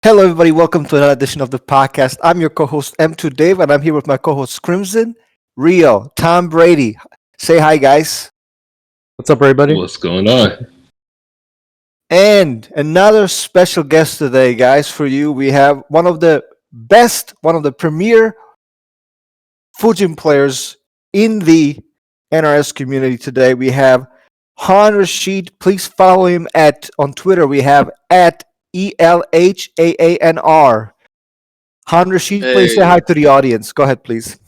Hello, everybody. Welcome to another edition of the podcast. I'm your co-host M2 Dave, and I'm here with my co-host Crimson, Rio, Tom, Brady. Say hi, guys. What's up, everybody? What's going on? And another special guest today, guys. For you, we have one of the premier Fujin players in the NRS community today. We have Han Rashid. Please follow him at on Twitter. We have at ELHAANR. Han Rashid, please say Hey, hi to the audience. Go ahead, please.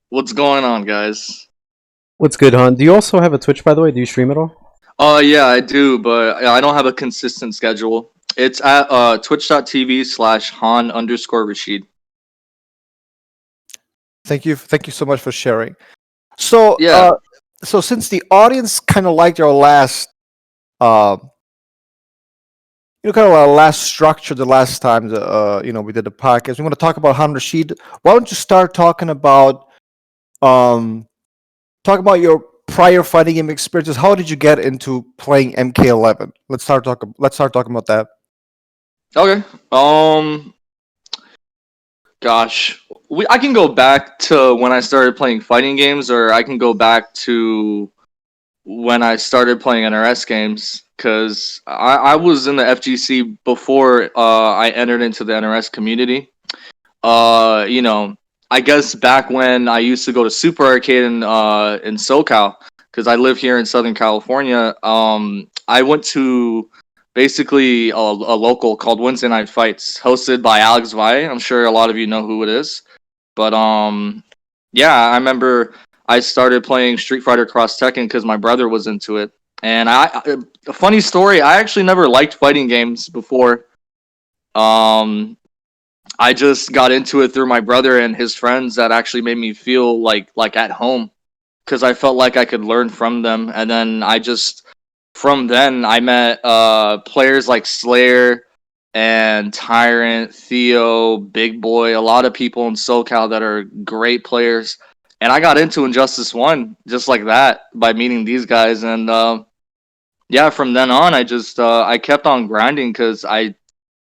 what's going on, guys? What's good, Han? Do you also have a Twitch, by the way? Do you stream at all? Yeah, I do, but I don't have a consistent schedule. It's at twitch.tv/Han_Rashid. Thank you so much for sharing. So, Yeah, so since the audience kind of liked our last, uh, kind of our last structure the last time we did the podcast, we want to talk about Han Rashid. Why don't you start um, talk about your prior fighting game experiences? How did you get into playing MK11? Let's start talking about that. okay. Gosh, I can go back to when I started playing fighting games, or I can go back to when I started playing NRS games, because I was in the FGC before I entered into the NRS community. Uh, you know, I guess back when I used to go to Super Arcade in SoCal, because I live here in Southern California. I went to basically a local called Wednesday Night Fights, hosted by Alex Valle. I'm sure a lot of you know who it is, but yeah, I remember I started playing Street Fighter Cross Tekken because my brother was into it. And a funny story, I actually never liked fighting games before. Um, I just got into it through my brother and his friends that actually made me feel like at home because I felt like I could learn from them. And then from then I met players like Slayer and Tyrant, Theo, Big Boy, a lot of people in SoCal that are great players. And I got into Injustice 1 just like that by meeting these guys. And yeah, from then on, I kept on grinding because I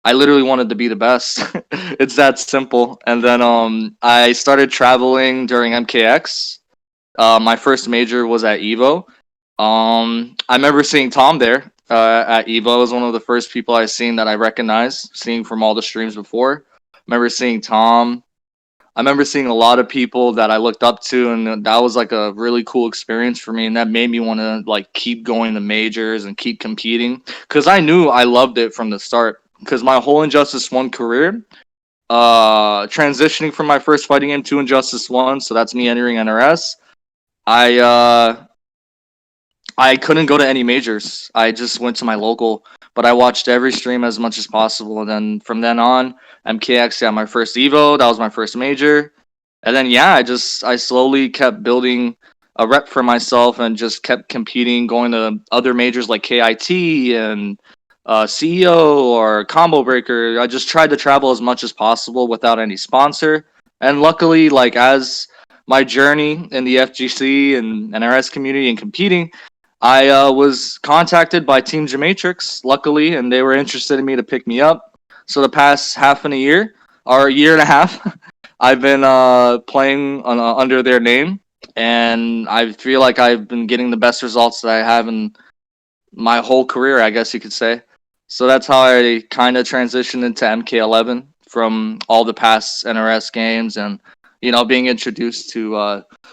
literally wanted to be the best. It's that simple. And then I started traveling during MKX. My first major was at Evo. I remember seeing Tom there at Evo. It was one of the first people I seen that I recognized, seeing from all the streams before. I remember seeing Tom. I remember seeing a lot of people that I looked up to, and that was like a really cool experience for me, and that made me want to like keep going to majors and keep competing because I knew I loved it from the start. Because my whole Injustice 1 career, transitioning from my first fighting game to Injustice 1, so that's me entering NRS. I I couldn't go to any majors. I just went to my local, but I watched every stream as much as possible. And then from then on, MKX got my first Evo. That was my first major. And then yeah, I slowly kept building a rep for myself and just kept competing, going to other majors like KIT and CEO or Combo Breaker. I just tried to travel as much as possible without any sponsor. And luckily, like as my journey in the FGC and NRS community and competing, I was contacted by Team Gematrix, luckily, and they were interested in me to pick me up. So the past half and a year, or a year and a half, I've been playing under their name, and I feel like I've been getting the best results that I have in my whole career, I guess you could say. So that's how I kind of transitioned into MK11 from all the past NRS games and, being introduced to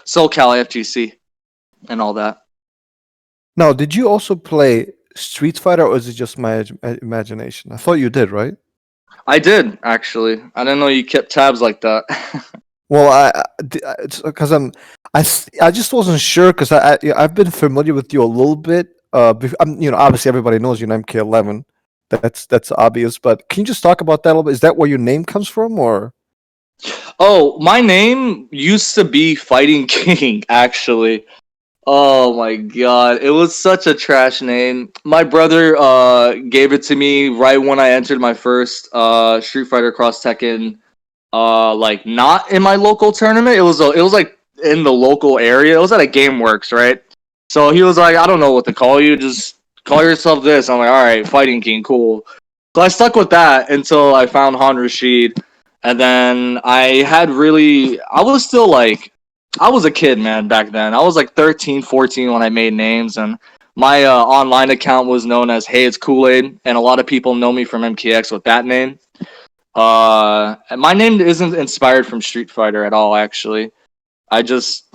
SoCal FGC and all that. Now, did you also play Street Fighter, or is it just my imagination? I thought you did, right? I did, actually. I didn't know you kept tabs like that. Well, because I just wasn't sure because I've been familiar with you a little bit. Obviously everybody knows you in MK11. That's obvious. But can you just talk about that a little bit? Is that where your name comes from, or? Oh, my name used to be Fighting King, actually. Oh my god, it was such a trash name. My brother gave it to me right when I entered my first Street Fighter Cross Tekken. Like not in my local tournament. It was like in the local area. It was at a GameWorks, right? So he was like, I don't know what to call you. Just call yourself this. I'm like, all right, Fighting King, cool. So I stuck with that until I found Han Rashid, and then I was still like, I was a kid, man, back then. I was like 13, 14 when I made names, and my online account was known as Hey It's Kool-Aid, and a lot of people know me from MKX with that name. And my name isn't inspired from Street Fighter at all, actually. I just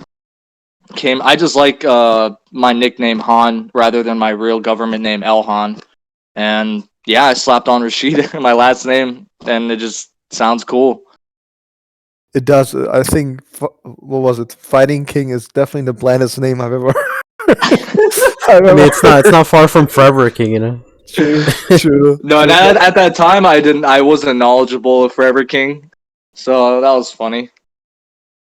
I just like my nickname Han rather than my real government name Elhan. And yeah, I slapped on Rashid in my last name, and it just sounds cool. It does. I think. What was it? Fighting King is definitely the blandest name I've ever. I've I mean, ever it's not far from Forever King, you know. True. True. No, and at that time, I wasn't knowledgeable of Forever King, so that was funny.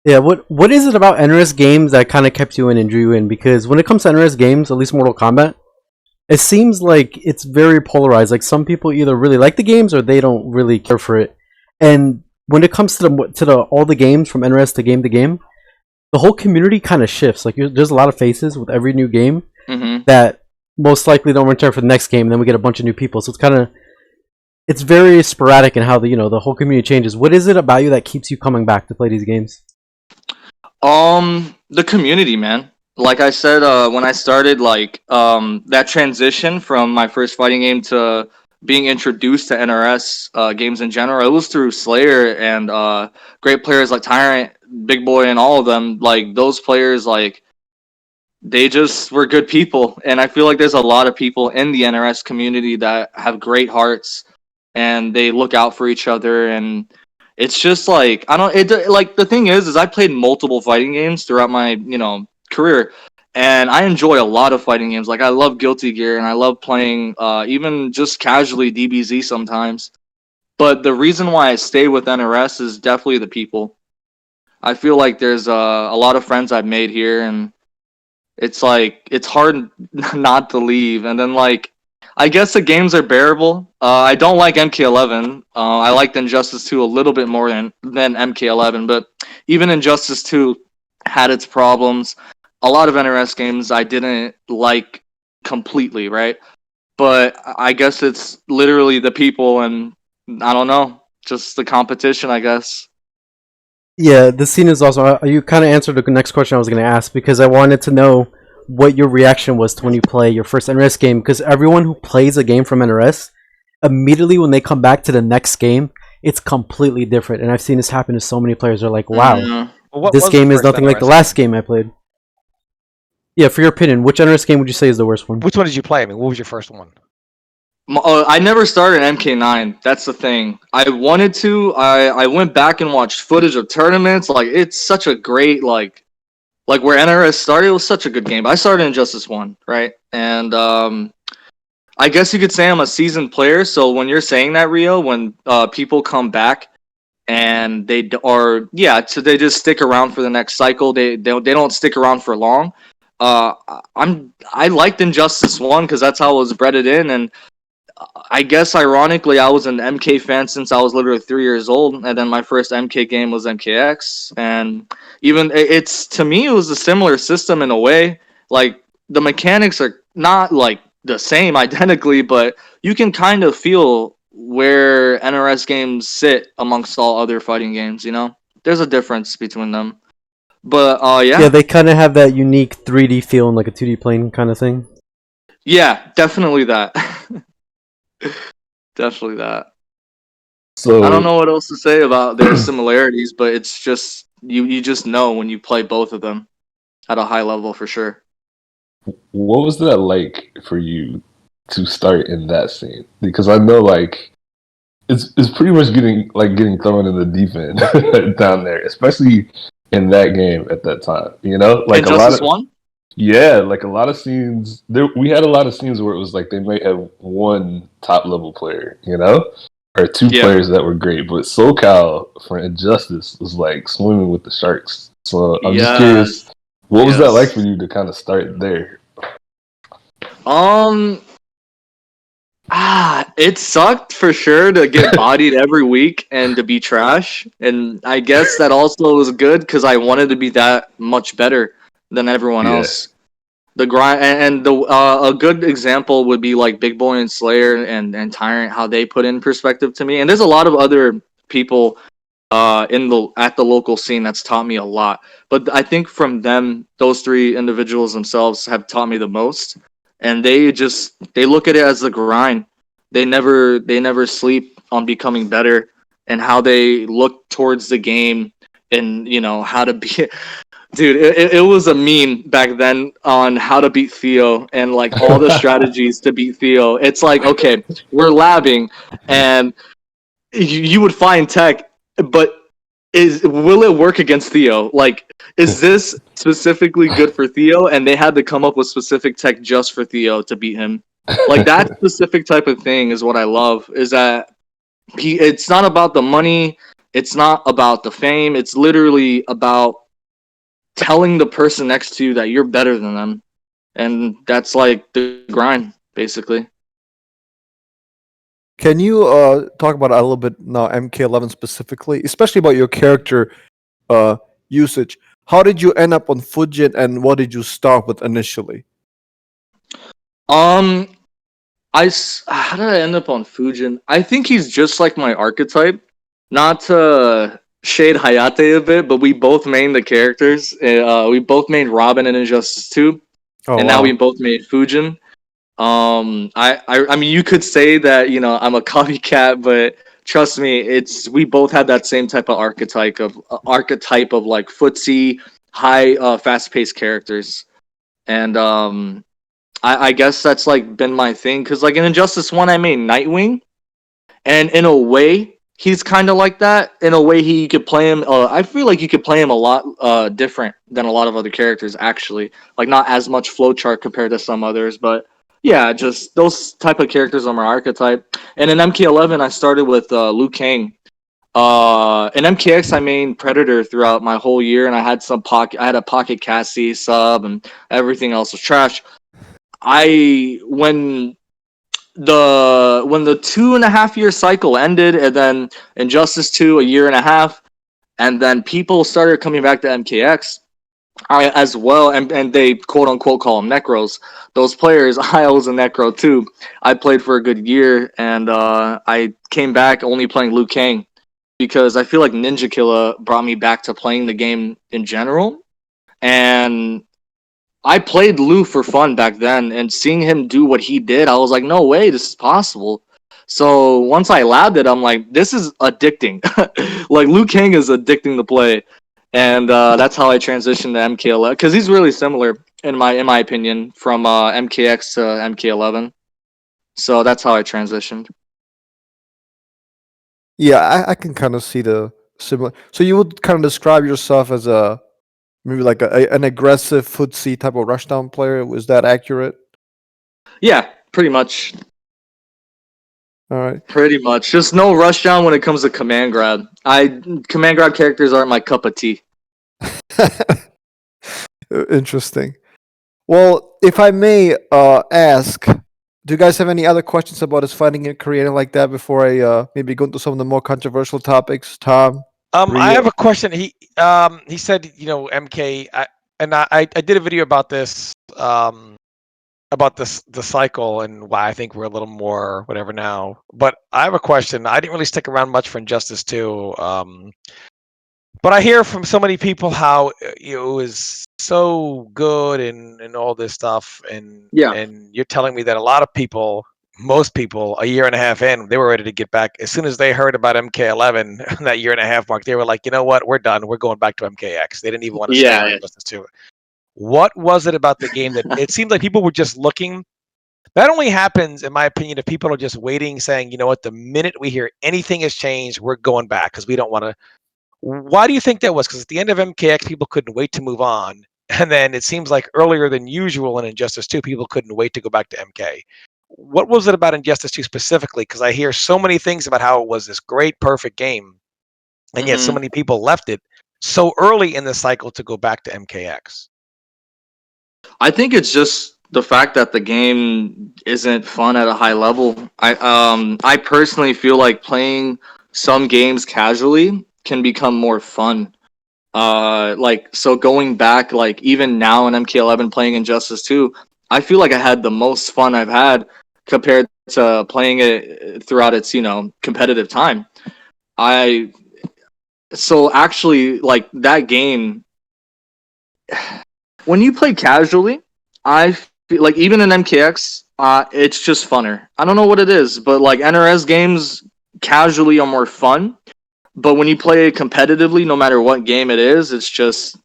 Yeah, what is it about NRS games that kind of kept you in and drew you in? Because when it comes to NRS games, at least Mortal Kombat, it seems like it's very polarized. Like some people either really like the games or they don't really care for it. And when it comes to the all the games from NRS to game, the whole community kind of shifts. Like there's a lot of faces with every new game that most likely don't return for the next game. And then we get a bunch of new people, so it's very sporadic in how the whole community changes. What is it about you that keeps you coming back to play these games? The community, man. Like I said, when I started, like that transition from my first fighting game to being introduced to NRS games in general, it was through Slayer and great players like Tyrant, Big Boy, and all of them. Like those players, like they just were good people, and I feel like there's a lot of people in the NRS community that have great hearts, and they look out for each other, and it's just like I don't it like the thing is I played multiple fighting games throughout my career, and I enjoy a lot of fighting games. Like I love Guilty Gear, and I love playing even just casually DBZ sometimes. But the reason why I stay with NRS is definitely the people. I feel like there's a lot of friends I've made here, and it's like it's hard not to leave. And then like I guess the games are bearable. I don't like MK11. I liked Injustice 2 a little bit more than MK11, but even Injustice 2 had its problems. A lot of NRS games I didn't like completely, right? But I guess it's literally the people, and I don't know, just the competition, I guess. Yeah, the scene is also. You kind of answered the next question I was going to ask because I wanted to know what your reaction was to when you play your first NRS game. Because everyone who plays a game from NRS, immediately when they come back to the next game, it's completely different. And I've seen this happen to so many players. They're like, "Wow, Well, this game is nothing like the last game? game I played." Yeah, for your opinion, which NRS game would you say is the worst one? Which one did you play? I mean, what was your first one? I never started MK9. That's the thing. I wanted to. I went back and watched footage of tournaments. Like it's such a great like where NRS started. It was such a good game. I started in Justice 1, right? And I guess you could say I'm a seasoned player. So when you're saying that, Rio, when people come back and so they just stick around for the next cycle. They don't stick around for long. I liked Injustice 1 because that's how I was bred in, and I guess ironically, I was an MK fan since I was literally 3 years old, and then my first MK game was MKX. And even it's to me, it was a similar system in a way. Like the mechanics are not like the same identically, but you can kind of feel where NRS games sit amongst all other fighting games. There's a difference between them. But Yeah, they kind of have that unique 3D feel and like a 2D plane kind of thing. Yeah, definitely that. Definitely that. So I don't know what else to say about their similarities, but it's just you just know when you play both of them at a high level for sure. what was that like for you to start in that scene? Because I know like it's pretty much getting thrown in the deep end down there, especially in that game at that time. Like a lot Injustice of 1? yeah, like a lot of scenes. We had a lot of scenes where it was like they might have one top level player, or two Yeah. players that were great, but SoCal for Injustice was like swimming with the sharks. So I'm just curious, what was that like for you to kind of start there? It sucked for sure to get bodied every week and to be trash, and I guess that also was good because I wanted to be that much better than everyone Yeah. else. The grind and the a good example would be like Big Boy and Slayer and Tyrant, how they put in perspective to me. And there's a lot of other people in the at the local scene that's taught me a lot. But I think from them, those three individuals themselves have taught me the most. And they look at it as a grind. They never sleep on becoming better and how they look towards the game and how to be. Dude, it was a meme back then on how to beat Theo and like all the strategies to beat Theo. It's like, okay, we're labbing and you would find tech, but will it work against Theo? Like, is this specifically good for Theo? And they had to come up with specific tech just for Theo to beat him. Like that specific type of thing is what I love. Is that it's not about the money, it's not about the fame. It's literally about telling the person next to you that you're better than them, and that's like the grind, basically. Can you talk about a little bit now, MK11 specifically, especially about your character usage? How did you end up on Fujin, and what did you start with initially? Um, how did I end up on Fujin? I think he's just like my archetype. Not to shade Hayate a bit, but we both main the characters. We both made Robin in Injustice 2, Oh, and now we both made Fujin. I mean, you could say that I'm a copycat, but trust me, we both had that same type of archetype of like footsie, high, fast-paced characters, and I guess that's like been my thing. Cause like in Injustice 1, I made Nightwing, and in a way, he's kind of like that. In a way, he could play him. I feel like you could play him a lot different than a lot of other characters. Actually, like not as much flowchart compared to some others, but yeah, just those type of characters are my archetype. And in MK11, I started with Liu Kang. In MKX, I main Predator throughout my whole year, and I had a Pocket Cassie sub, and everything else was trash. When the 2.5 year cycle ended, and then Injustice 2 a year and a half, and then people started coming back to MKX as well, and they quote unquote call them Necros. Those players, I was a Necro too. I played for a good year, and I came back only playing Liu Kang because I feel like Ninja Killer brought me back to playing the game in general, and I played Lou for fun back then, and seeing him do what he did, I was like, no way, this is possible. So once I labbed it, I'm like, this is addicting. Like Liu Kang is addicting to play, and that's how I transitioned to MK11 because he's really similar in my opinion from MKX to MK11. So that's how I transitioned. Yeah, I can kind of see the similar. So you would kind of describe yourself as maybe like an aggressive footsie type of rushdown player. Was that accurate? Yeah, pretty much. All right. Pretty much. Just no rushdown when it comes to command grab. Command grab characters aren't my cup of tea. Interesting. Well, if I may ask, do you guys have any other questions about his fighting and career like that before I maybe go into some of the more controversial topics? Tom? I Rio? have a question. He said, MK, I did a video about this, about the cycle and why I think we're a little more whatever now. But I have a question. I didn't really stick around much for Injustice 2. But I hear from so many people how it was so good and all this stuff, and Yeah. and you're telling me that a lot of people, most people, a year and a half in, they were ready to get back. As soon as they heard about MK11, that year and a half mark, they were like, you know what, we're done. We're going back to MKX. They didn't even want to stay Yeah. on Injustice 2. What was it about the game that it seemed like people were just looking? That only happens, in my opinion, if people are just waiting, saying, you know what, the minute we hear anything has changed, we're going back because we don't want to. Why do you think that was? Because at the end of MKX, people couldn't wait to move on. And then it seems like earlier than usual in Injustice 2, people couldn't wait to go back to MK. What was it about Injustice 2 specifically? Because I hear so many things about how it was this great, perfect game, and yet so Mhm. many people left it so early in the cycle to go back to MKX. I think it's just the fact that the game isn't fun at a high level. I personally feel like playing some games casually can become more fun. Like, so going back, like even now in MK11 playing Injustice 2, I feel like I had the most fun I've had compared to playing it throughout its, competitive time. I so actually like that game when you play casually, I feel like even in MKX, it's just funner. I don't know what it is, but like NRS games casually are more fun. But when you play it competitively, no matter what game it is, it's just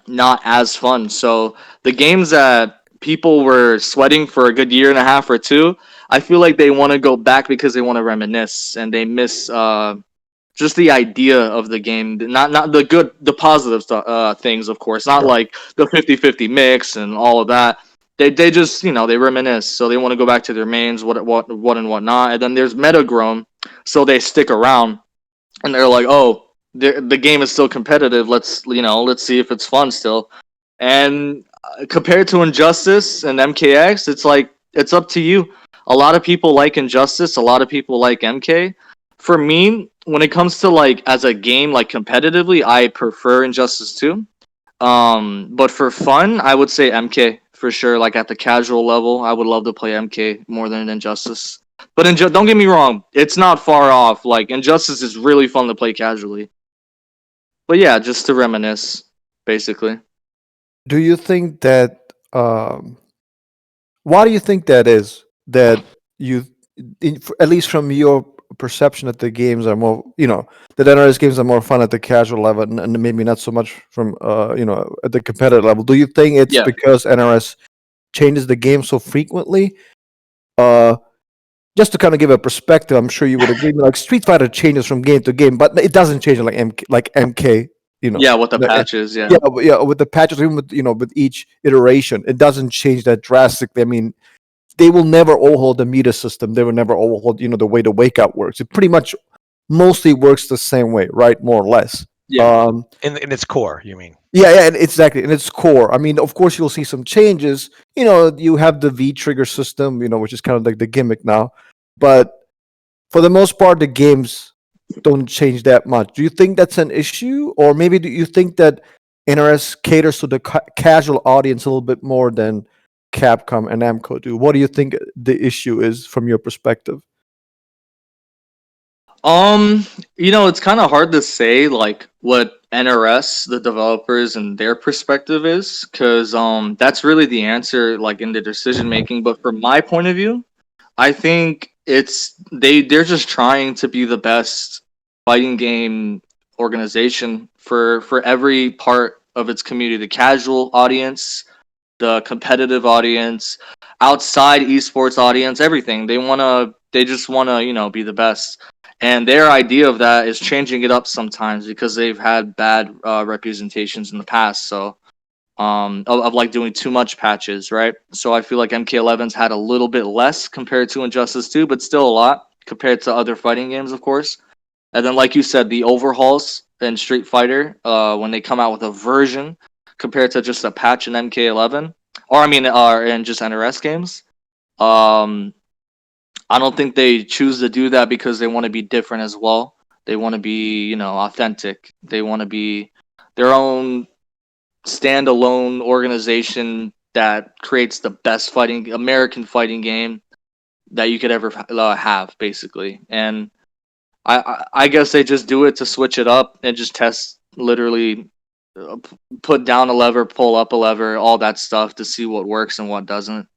not as fun. So the games that people were sweating for a good year and a half or two, I feel like they want to go back because they want to reminisce and they miss just the idea of the game, not the good, the positive things, of course, not like the 50-50 mix and all of that. They just they reminisce, so they want to go back to their mains, what and whatnot, and then there's Metagrown, so they stick around and they're like, oh, the game is still competitive. Let's see if it's fun still. And compared to Injustice and MKX, it's like it's up to you. A lot of people like Injustice. A lot of people like MK. For me, when it comes to like as a game, like competitively, I prefer Injustice 2. But for fun, I would say MK for sure. Like at the casual level, I would love to play MK more than Injustice. But don't get me wrong, it's not far off. Like Injustice is really fun to play casually. But yeah, just to reminisce, basically. Do you think that? Why do you think that is? That you, at least from your perception, that the games are more, that NRS games are more fun at the casual level, and maybe not so much from, at the competitive level. Do you think it's Yeah. because NRS changes the game so frequently? Uh, just to kind of give a perspective, I'm sure you would agree. Like Street Fighter changes from game to game, but it doesn't change like MK. Yeah, with the The- patches, yeah. yeah, yeah, with the patches, even with each iteration, it doesn't change that drastically. I mean, they will never overhaul the meter system. They will never overhaul, the way the wake up works. It pretty much mostly works the same way, right? More or less. Yeah. In its core, you mean? Yeah, yeah, and exactly. In its core, I mean, of course, you'll see some changes. You have the V trigger system, which is kind of like the gimmick now. But for the most part, the games don't change that much. Do you think that's an issue, or maybe do you think that NRS caters to the casual audience a little bit more than Capcom and Namco do? What do you think the issue is from your perspective? Um, it's kind of hard to say like what NRS, the developers, and their perspective is, because that's really the answer like in the decision making. But from my point of view, I think they're just trying to be the best fighting game organization for every part of its community, the casual audience, the competitive audience, outside esports audience, everything. They just wanna, be the best. And their idea of that is changing it up sometimes because they've had bad representations in the past. So of like doing too much patches, right? So I feel like MK11's had a little bit less compared to Injustice 2, but still a lot compared to other fighting games, of course. And then, like you said, the overhauls in Street Fighter, when they come out with a version compared to just a patch in MK11, or I mean, in just NRS games, um, I don't think they choose to do that because they want to be different as well. They want to be, authentic. They want to be their own standalone organization that creates the best fighting American fighting game that you could ever have, basically. And I guess they just do it to switch it up and just test literally put down a lever, pull up a lever, all that stuff to see what works and what doesn't.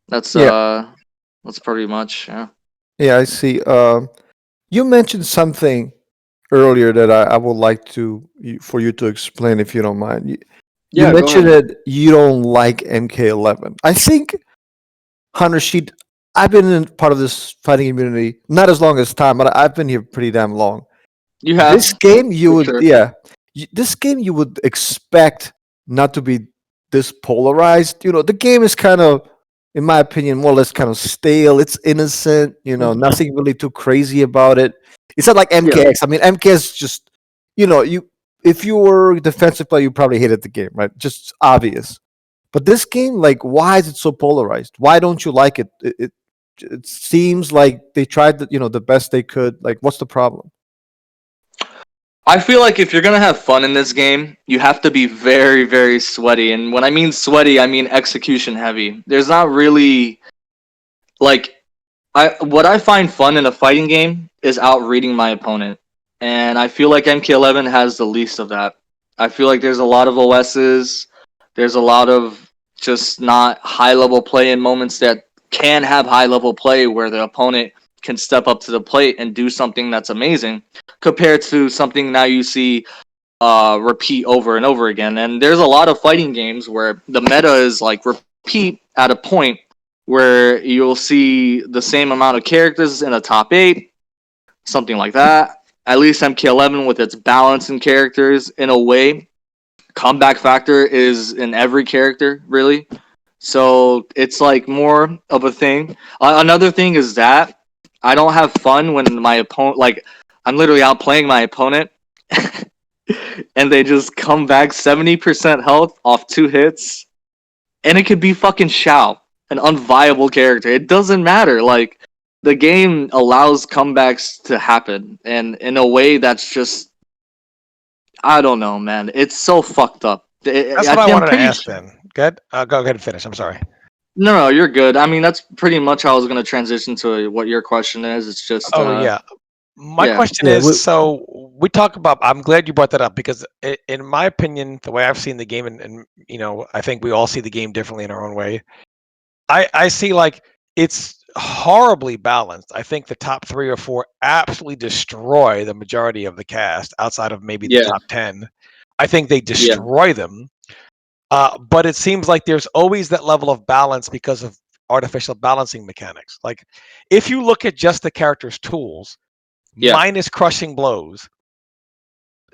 That's Yeah, that's pretty much, yeah. yeah, I see. You mentioned something earlier that I would like for you to explain, if you don't mind. You Yeah, go mentioned ahead. that you don't like MK11. I think Han Rashid, I've been in part of this fighting community not as long as time, but I've been here pretty damn long. You This have, game, you for would, sure. yeah, this game you would expect not to be this polarized. The game is kind of, in my opinion, more or less kind of stale. It's innocent. Nothing really too crazy about it. It's not like Yeah. MKX. I mean, MKX just, you if you were a defensive player, you probably hated the game, right? Just obvious. But this game, like, why is it so polarized? Why don't you like it? It seems like they tried the best they could. Like, what's the problem? I feel like if you're gonna have fun in this game, you have to be very, very sweaty. And when I mean sweaty, I mean execution heavy. There's not really like what I find fun in a fighting game is outreading my opponent, and I feel like MK11 has the least of that. I feel like there's a lot of OSs, there's a lot of just not high level play in moments that can have high level play where the opponent can step up to the plate and do something that's amazing, compared to something now you see repeat over and over again. And there's a lot of fighting games where the meta is like repeat at a point where you'll see the same amount of characters in a top 8, something like that. At least MK11 with its balance in characters in a way, comeback factor is in every character really. So it's like more of a thing. Another thing is that I don't have fun when my opponent, like I'm literally outplaying my opponent and they just come back 70% health off 2 hits, and it could be fucking Shao, an unviable character. It doesn't matter. Like, the game allows comebacks to happen, and in a way that's just, I don't know, man. It's so fucked up. That's what I wanted to ask then. Good. Go ahead and finish. I'm sorry. No, you're good. I mean, that's pretty much how I was going to transition to what your question is. It's just. Yeah. My yeah. question is, so we talk about, I'm glad you brought that up because in my opinion, the way I've seen the game, and you know, I think we all see the game differently in our own way. I see like it's horribly balanced. I think the top 3 or 4 absolutely destroy the majority of the cast outside of maybe the top 10. I think they destroy them. But it seems like there's always that level of balance because of artificial balancing mechanics. Like if you look at just the character's tools, minus crushing blows,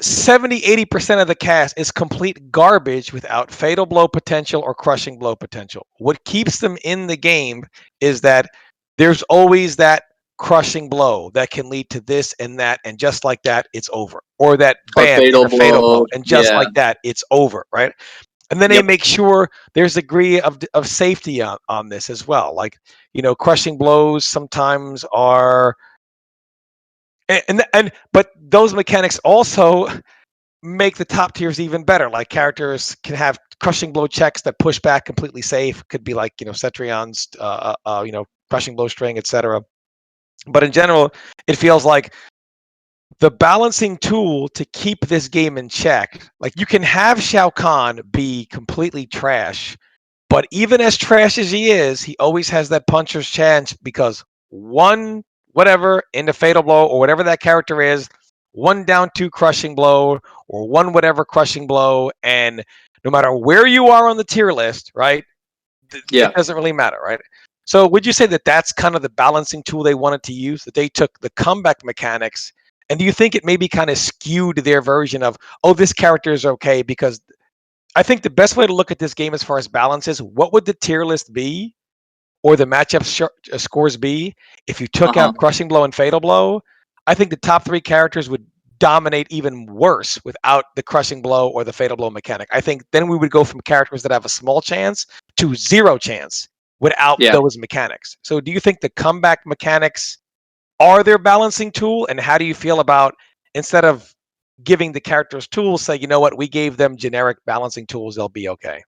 70-80% of the cast is complete garbage without fatal blow potential or crushing blow potential. What keeps them in the game is that there's always that crushing blow that can lead to this and that, and just like that, it's over. Or that bam, fatal a fatal blow, blow, and just like that, it's over, right? And then they make sure there's a degree of safety on this as well. Like, you know, crushing blows sometimes are, but those mechanics also make the top tiers even better. Like characters can have crushing blow checks that push back completely safe. Could be like, you know, Cetrion's, you know, crushing blow string, etc. But in general, it feels like the balancing tool to keep this game in check. Like you can have Shao Kahn be completely trash, but even as trash as he is, he always has that puncher's chance because one whatever in the fatal blow or whatever that character is, one down 2 crushing blow or one whatever crushing blow, and no matter where you are on the tier list, right? It doesn't really matter, right? So would you say that that's kind of the balancing tool they wanted to use? That they took the comeback mechanics, and do you think it maybe kind of skewed their version of, oh, this character is okay? Because I think the best way to look at this game as far as balance is, what would the tier list be or the matchup scores be if you took out crushing blow and fatal blow? I think the top 3 characters would dominate even worse without the crushing blow or the fatal blow mechanic. I think then we would go from characters that have a small chance to 0 chance without those mechanics. So do you think the comeback mechanics are their balancing tool? And how do you feel about, instead of giving the characters tools, say, you know what, we gave them generic balancing tools, they'll be okay?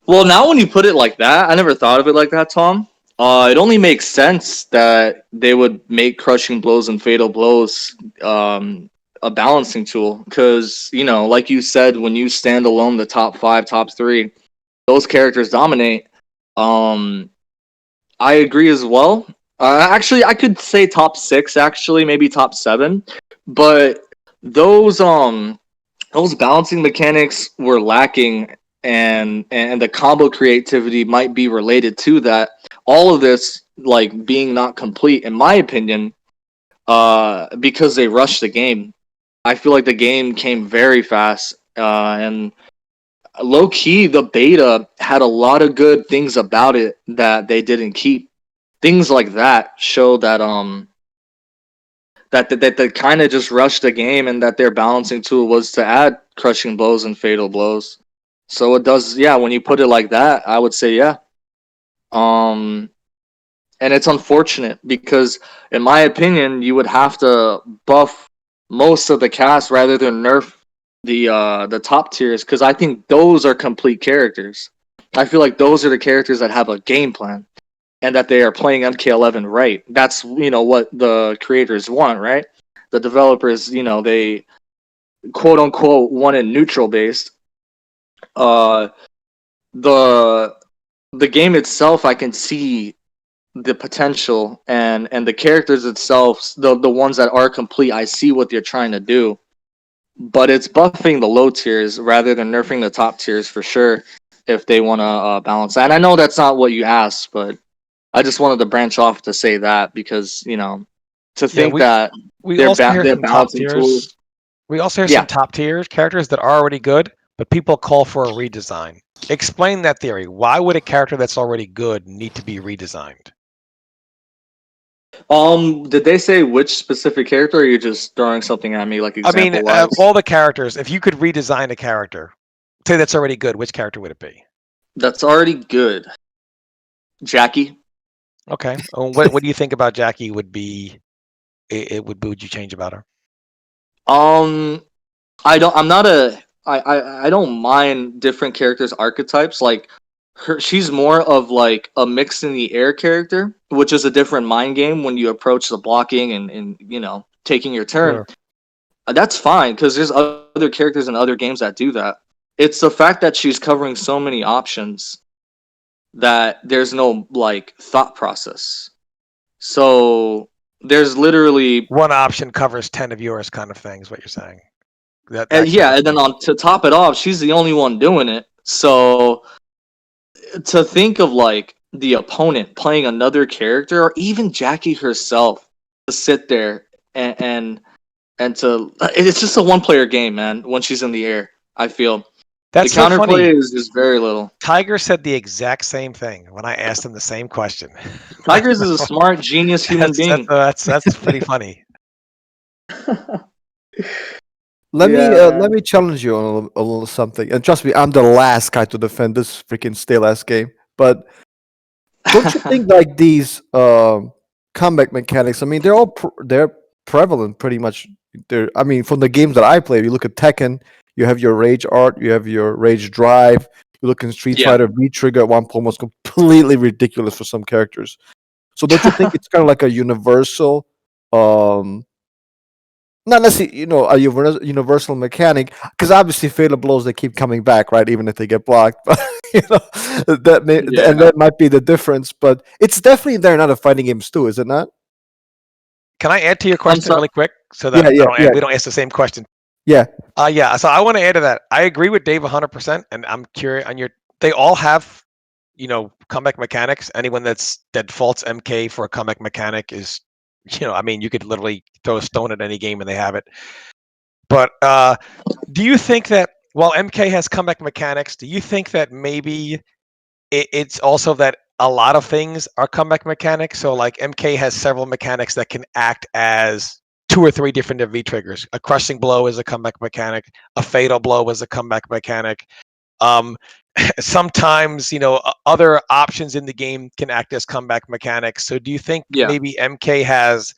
Well, now when you put it like that, I never thought of it like that, Tom. It only makes sense that they would make crushing blows and fatal blows a balancing tool, because, you know, like you said, when you stand alone, the top 5, top 3, those characters dominate. I agree as well. Actually, I could say top 6, actually, maybe top 7, but those balancing mechanics were lacking, and the combo creativity might be related to that. All of this, like, being not complete, in my opinion, because they rushed the game. I feel like the game came very fast, and low key, the beta had a lot of good things about it that they didn't keep. Things like that show that that they kind of just rushed the game, and that their balancing tool was to add crushing blows and fatal blows. So it does, yeah. When you put it like that, I would say yeah. And it's unfortunate because, in my opinion, you would have to buff most of the cast rather than nerf the top tiers, because I think those are complete characters. I feel like those are the characters that have a game plan and that they are playing MK11 right. That's what the creators want, right? The developers, they quote unquote want it neutral based. Uh, the the game itself, I can see the potential, and the characters itself, the ones that are complete, I see what they're trying to do. But it's buffing the low tiers rather than nerfing the top tiers for sure if they want to balance that. And I know that's not what you asked, but I just wanted to branch off to say that because to Yeah, think that we they're also hear they're some top balancing tools. tiers. We also hear Yeah. some top tiers characters that are already good, but people call for a redesign. Explain that theory. Why would a character that's already good need to be redesigned? Did they say which specific character, or are you just throwing something at me, like I mean, example wise? all the characters. If you could redesign a character, say that's already good, which character would it be? That's already good. Jackie. Okay. What do you think about Jackie would be? Would you change about her? I don't. I'm not a. I don't mind different characters' archetypes. Like she's more of like a mix in the air character, which is a different mind game when you approach the blocking and taking your turn. Sure. That's fine because there's other characters in other games that do that. It's the fact that she's covering so many options that there's no like thought process. So there's literally One option covers 10 of yours, kind of thing, is what you're saying. That and kind of and then thing. to top it off, she's the only one doing it. So to think of like the opponent playing another character, or even Jackie herself, to sit there and to it's just a one player game, man. When she's in the air, I feel That's the so funny. counterplay is very little. Tiger said the exact same thing when I asked him the same question. Tigers is a smart, genius human being. That's pretty funny. Let me challenge you on a little something. And trust me, I'm the last guy to defend this freaking stale ass game. But don't you think like these comeback mechanics? I mean, they're prevalent pretty much. I mean, from the games that I play, you look at Tekken, you have your Rage Art, you have your Rage Drive. You look in Street Yeah. Fighter, V Trigger at one point was completely ridiculous for some characters. So don't you think it's kind of like a universal, not necessarily, a universal mechanic? Because obviously, fatal blows they keep coming back, right? Even if they get blocked, but Yeah. and that might be the difference. But it's definitely there in other fighting games too, is it not? Can I add to your question really quick so Yeah, that yeah. we don't ask the same question? Yeah, Yeah. So I want to add to that. I agree with Dave 100%, and I'm curious on your. They all have, comeback mechanics. Anyone that faults MK for a comeback mechanic is, I mean, you could literally throw a stone at any game and they have it. But do you think that while MK has comeback mechanics, do you think that maybe it's also that a lot of things are comeback mechanics? So like MK has several mechanics that can act as 2 or 3 different V triggers. A crushing blow is a comeback mechanic. A fatal blow is a comeback mechanic. Sometimes other options in the game can act as comeback mechanics. So do you think Yeah. maybe MK has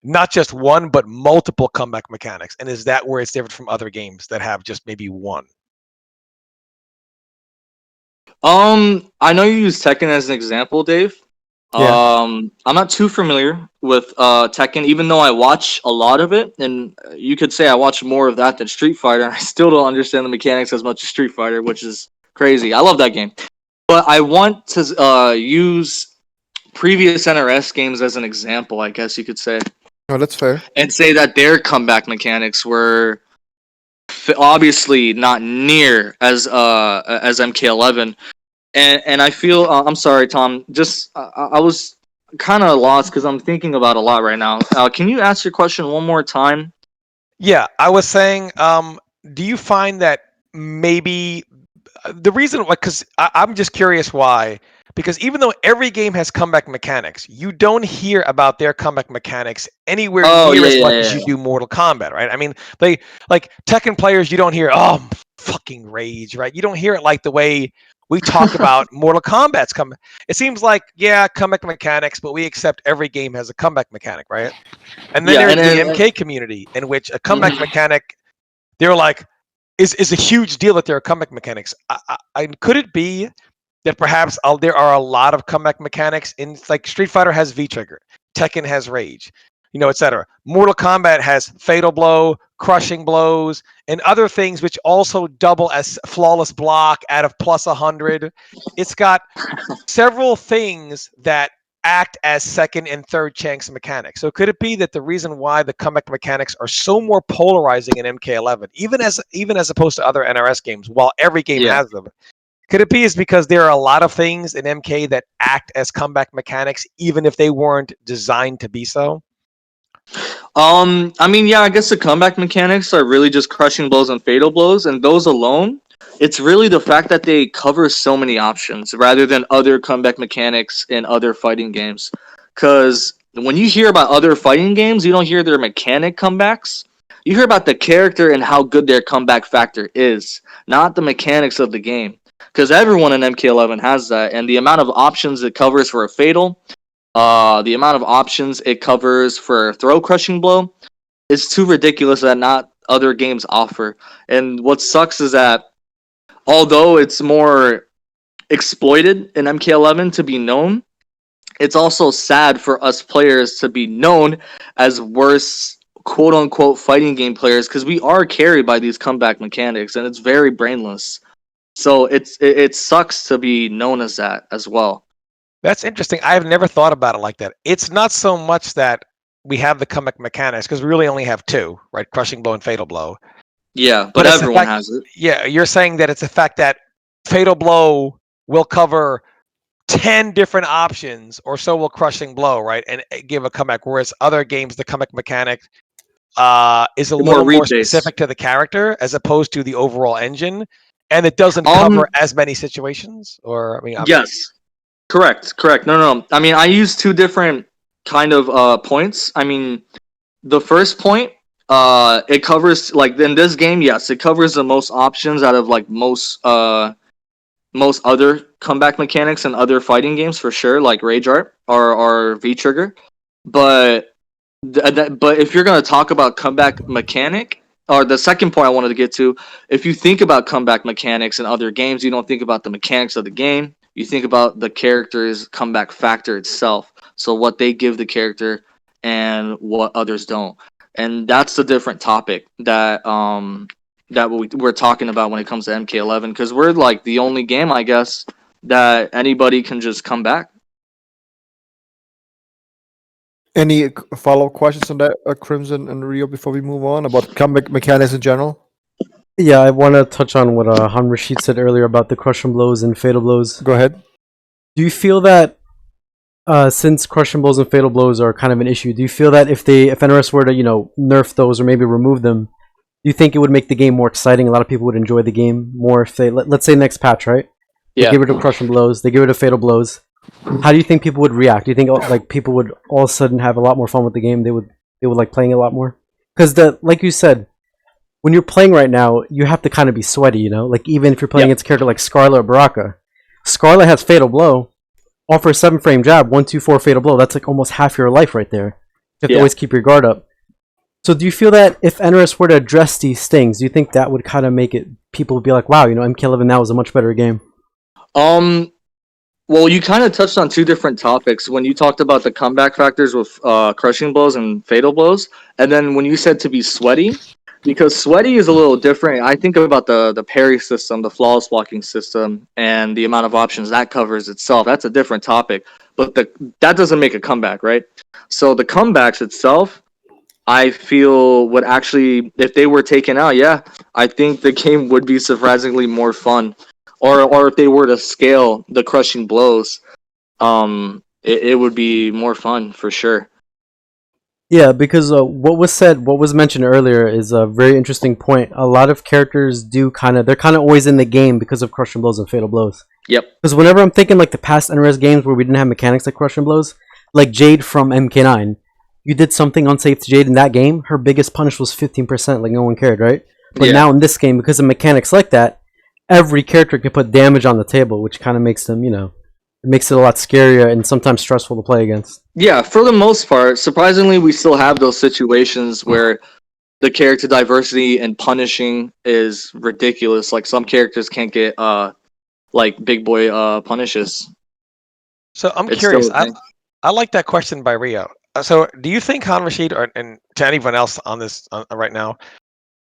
not just one but multiple comeback mechanics, and is that where it's different from other games that have just maybe one? I know you use Tekken as an example, Dave. yeah. I'm not too familiar with Tekken, even though I watch a lot of it, and you could say I watch more of that than Street Fighter. I still don't understand the mechanics as much as Street Fighter, which is crazy. I love that game, but I want to use previous NRS games as an example, I guess you could say, No, that's fair. and say that their comeback mechanics were obviously not near as MK11. And I feel I'm sorry, Tom. Just I was kind of lost because I'm thinking about a lot right now. Can you ask your question one more time? Yeah, I was saying, do you find that maybe the reason, like, because I'm just curious why, because even though every game has comeback mechanics, you don't hear about their comeback mechanics anywhere Oh near yeah, as yeah, much as yeah. you do Mortal Kombat, right? I mean, like Tekken players, you don't hear, oh, fucking rage, right? You don't hear it like the way we talk about Mortal Kombat's comeback. It seems like, yeah, comeback mechanics, but we accept every game has a comeback mechanic, right? And then Yeah, there's and the then MK community, in which a comeback mhm. mechanic, they're like, is a huge deal that there are comeback mechanics. Could it be that perhaps there are a lot of comeback mechanics in, like, Street Fighter has V trigger, Tekken has rage, etc. Mortal Kombat has fatal blow, crushing blows, and other things which also double as flawless block out of plus 100. It's got several things that act as second and third chance mechanics. So could it be that the reason why the comeback mechanics are so more polarizing in MK11, even as opposed to other NRS games, while every game Yeah. has them, could it be is because there are a lot of things in MK that act as comeback mechanics, even if they weren't designed to be so? I mean, yeah, I guess the comeback mechanics are really just crushing blows and fatal blows, and those alone, it's really the fact that they cover so many options rather than other comeback mechanics in other fighting games. Because when you hear about other fighting games, you don't hear their mechanic comebacks. You hear about the character and how good their comeback factor is, not the mechanics of the game. Because everyone in MK11 has that, and the amount of options it covers for a fatal, the amount of options it covers for throw crushing blow is too ridiculous that not other games offer. And what sucks is that although it's more exploited in MK11 to be known, it's also sad for us players to be known as worse quote unquote fighting game players because we are carried by these comeback mechanics and it's very brainless. So it sucks to be known as that as well. That's interesting. I've never thought about it like that. It's not so much that we have the comeback mechanics, because we really only have two, right? Crushing blow and fatal blow. Yeah, but But it's the everyone fact, has it. yeah, you're saying that it's the fact that fatal blow will cover 10 different options, or so will crushing blow, right? And give a comeback. Whereas other games, the comeback mechanic is a More little more read based. specific to the character as opposed to the overall engine, and it doesn't Um, cover as many situations. Or I mean, yes. Correct. No. I mean, I use two different kind of points. I mean, the first point, it covers like in this game, yes, it covers the most options out of like most other comeback mechanics and other fighting games for sure, like Rage Art or V Trigger. But but if you're gonna talk about comeback mechanic, or the second point I wanted to get to, if you think about comeback mechanics in other games, you don't think about the mechanics of the game. You think about the character's comeback factor itself. So what they give the character and what others don't. And that's the different topic that we're talking about when it comes to MK11 because we're like the only game, I guess, that anybody can just come back. Any follow-up questions on that, Crimson and Rio, before we move on about comeback mechanics in general? Yeah, I want to touch on what Han Rashid said earlier about the crushing blows and fatal blows. Go ahead. Do you feel that since crushing blows and fatal blows are kind of an issue, do you feel that if NRS were to nerf those or maybe remove them, do you think it would make the game more exciting? A lot of people would enjoy the game more if they let's say next patch, right? They Yeah. get rid of crushing blows, they get rid of fatal blows. How do you think people would react? Do you think like people would all of a sudden have a lot more fun with the game? They would like playing a lot more because like you said, when you're playing right now, you have to kind of be sweaty, Like even if you're playing against a character like Scarlet or Baraka, Scarlet has fatal blow. Offer a 7-frame jab, 1-2-4 fatal blow. That's like almost half your life right there. You have to always keep your guard up. So do you feel that if NRS were to address these things, do you think that would kind of make it, people would be like, wow, MK11 now is a much better game? Well, you kind of touched on two different topics when you talked about the comeback factors with crushing blows and fatal blows, and then when you said to be sweaty, because sweaty is a little different. I think about the parry system, the flawless blocking system, and the amount of options that covers itself. That's a different topic, but that doesn't make a comeback, right? So the comebacks itself, I feel would actually, if they were taken out, yeah, I think the game would be surprisingly more fun. Or if they were to scale the crushing blows, it would be more fun for sure. Yeah, because what was mentioned earlier is a very interesting point. A lot of characters they're kind of always in the game because of crushing blows and fatal blows. Yep. Because whenever I'm thinking like the past NRS games where we didn't have mechanics like crushing blows, like Jade from MK9, you did something unsafe to Jade in that game, her biggest punish was 15%, like no one cared, right? But now in this game, because of mechanics like that, every character can put damage on the table, which kind of makes them, it makes it a lot scarier and sometimes stressful to play against. Yeah, for the most part, surprisingly, we still have those situations where the character diversity and punishing is ridiculous. Like some characters can't get like big boy punishes. So I'm It's curious. still a thing. I like that question by Rio. So do you think Han Rashid, and to anyone else on this right now,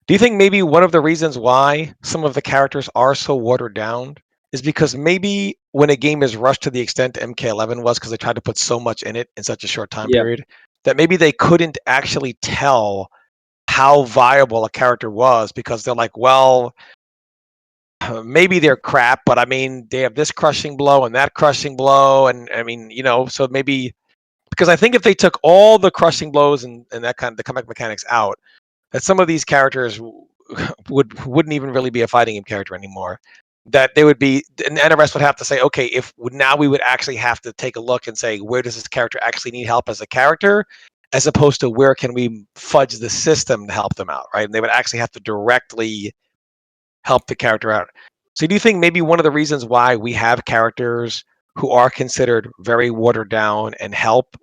do you think maybe one of the reasons why some of the characters are so watered down is because maybe when a game is rushed to the extent MK11 was, because they tried to put so much in it in such a short time Yeah. period, that maybe they couldn't actually tell how viable a character was, because they're like, well, maybe they're crap, but I mean, they have this crushing blow and that crushing blow, and I mean, so maybe, because I think if they took all the crushing blows and that kind of the comeback mechanics out, that some of these characters wouldn't even really be a fighting game character anymore. That they would be, and NRS would have to say, okay, if now we would actually have to take a look and say, where does this character actually need help as a character, as opposed to where can we fudge the system to help them out, right? And they would actually have to directly help the character out. So do you think maybe one of the reasons why we have characters who are considered very watered down and